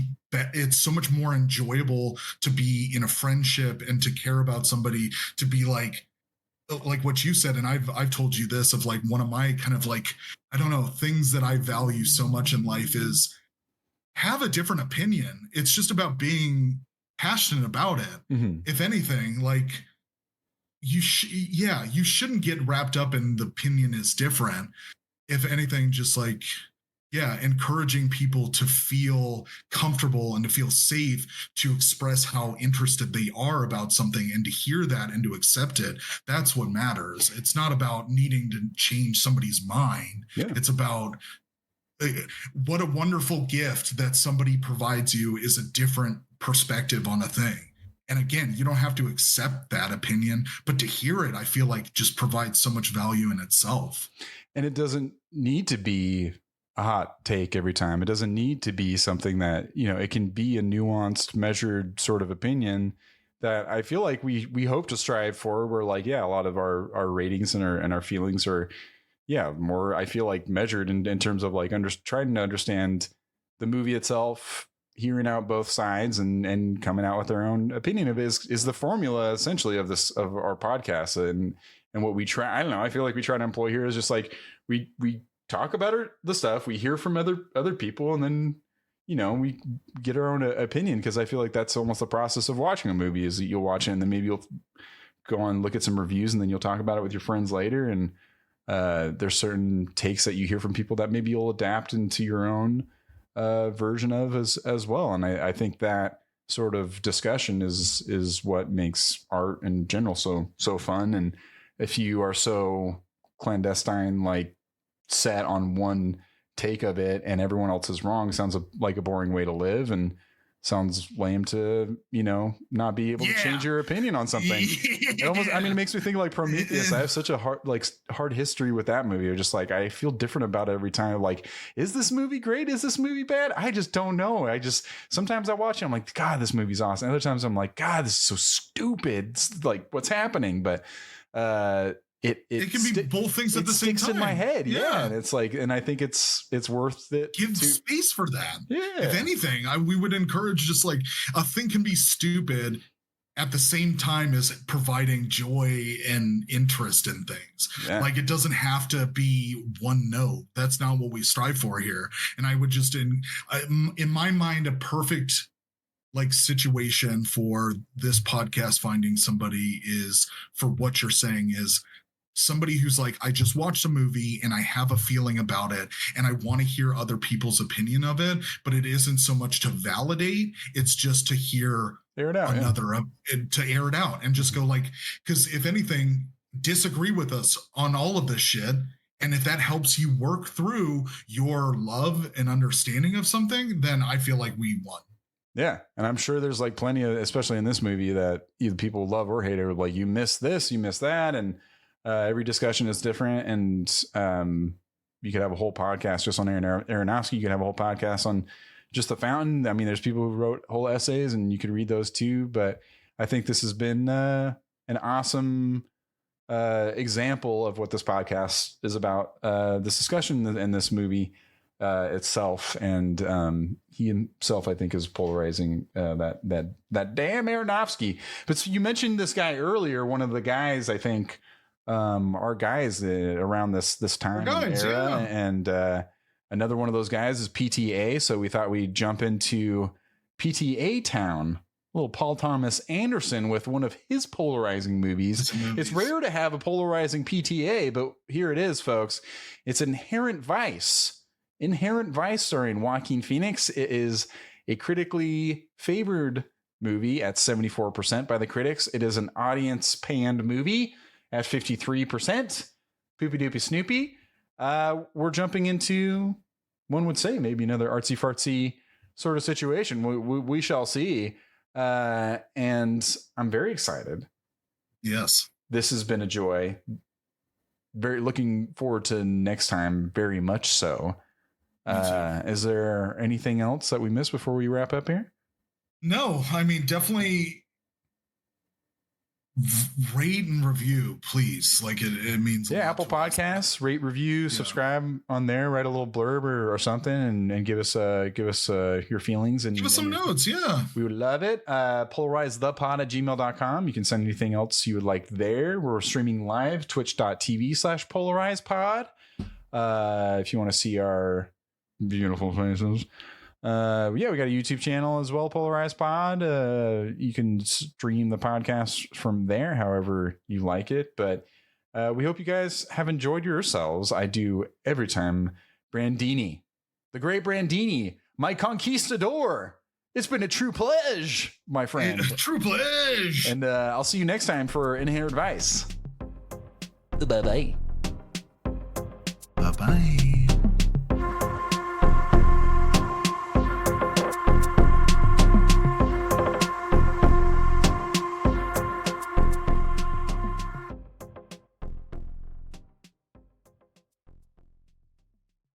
more enjoyable to be in a friendship and to care about somebody, to be like what you said. And I've told you this, of like, one of my kind of like, I don't know, things that I value so much in life is have a different opinion. It's just about being passionate about it. Mm-hmm. If anything, like, you shouldn't get wrapped up in the opinion is different. If anything, just like, encouraging people to feel comfortable and to feel safe to express how interested they are about something, and to hear that and to accept it. That's what matters. It's not about needing to change somebody's mind. Yeah. It's about what a wonderful gift that somebody provides you is a different perspective on a thing. And again, you don't have to accept that opinion, but to hear it, I feel like just provides so much value in itself. And it doesn't need to be a hot take every time. It doesn't need to be something that, it can be a nuanced, measured sort of opinion that I feel like we hope to strive for. Where like, a lot of our ratings and our feelings are, more, I feel like, measured in terms of like trying to understand the movie itself, hearing out both sides and coming out with their own opinion of it is the formula essentially of our podcast. And what we try, I don't know, I feel like we try to employ here is just like, we talk about the stuff we hear from other people, and then we get our own opinion, because I feel like that's almost the process of watching a movie, is that you'll watch it and then maybe you'll go on, look at some reviews, and then you'll talk about it with your friends later, and there's certain takes that you hear from people that maybe you'll adapt into your own version of as well. And I think that sort of discussion is what makes art in general so fun. And if you are so clandestine, like set on one take of it and everyone else is wrong, sounds like a boring way to live, and sounds lame to not be able to change your opinion on something. It makes me think like Prometheus. I have such a hard history with that movie. Just like, I feel different about it every time. Like, is this movie great? Is this movie bad? I just don't know. Sometimes I watch it, I'm like, God, this movie's awesome. Other times I'm like, God, this is so stupid. It's like, what's happening? But it can be both things at the same time in my head. Yeah. And it's like, and I think it's worth it. Give space for that. Yeah. If anything, we would encourage, just like, a thing can be stupid at the same time as providing joy and interest in things. Yeah. Like, it doesn't have to be one note. That's not what we strive for here. And I would just, in my mind, a perfect like situation for this podcast finding somebody is, for what you're saying, is somebody who's like, I just watched a movie and I have a feeling about it and I want to hear other people's opinion of it, but it isn't so much to validate, it's just to hear air it out, to air it out and just go like, because if anything, disagree with us on all of this shit. And if that helps you work through your love and understanding of something, then I feel like we won. Yeah. And I'm sure there's like plenty of, especially in this movie, that either people love or hate it, or like, you miss this, you miss that. And every discussion is different. And you could have a whole podcast just on Darren Aronofsky. You could have a whole podcast on just The Fountain. I mean, there's people who wrote whole essays and you could read those too. But I think this has been an awesome example of what this podcast is about, this discussion and this movie itself. And he himself, I think, is polarizing that damn Aronofsky. But you mentioned this guy earlier, one of the guys, I think, our guys around this time era. Yeah. And another one of those guys is PTA. So we thought we'd jump into PTA Town. Little Paul Thomas Anderson with one of his polarizing movies. It's rare to have a polarizing PTA, but here it is, folks. It's Inherent Vice. Inherent Vice, starring Joaquin Phoenix. It is a critically favored movie at 74% by the critics. It is an audience panned movie at 53%. Poopy doopy Snoopy. We're jumping into, one would say, maybe another artsy fartsy sort of situation. We shall see. And I'm very excited. Yes. This has been a joy. Very looking forward to next time, very much so. Is there anything else that we missed before we wrap up here? No, I mean, definitely rate and review, please. Like it means Apple Podcasts, rate, review, subscribe on there, write a little blurb or something, and give us your feelings and give us some notes. We would love it. PolarizedPod@gmail.com. You can send anything else you would like there. We're streaming live, twitch.tv/PolarizedPod. If you want to see our beautiful faces. We got a YouTube channel as well, Polarized Pod. You can stream the podcast from there however you like it. But we hope you guys have enjoyed yourselves. I do every time. Brandini, the great Brandini, my conquistador. It's been a true pleasure, my friend. True pleasure. And I'll see you next time for Inherent Vice. Bye-bye. Bye-bye.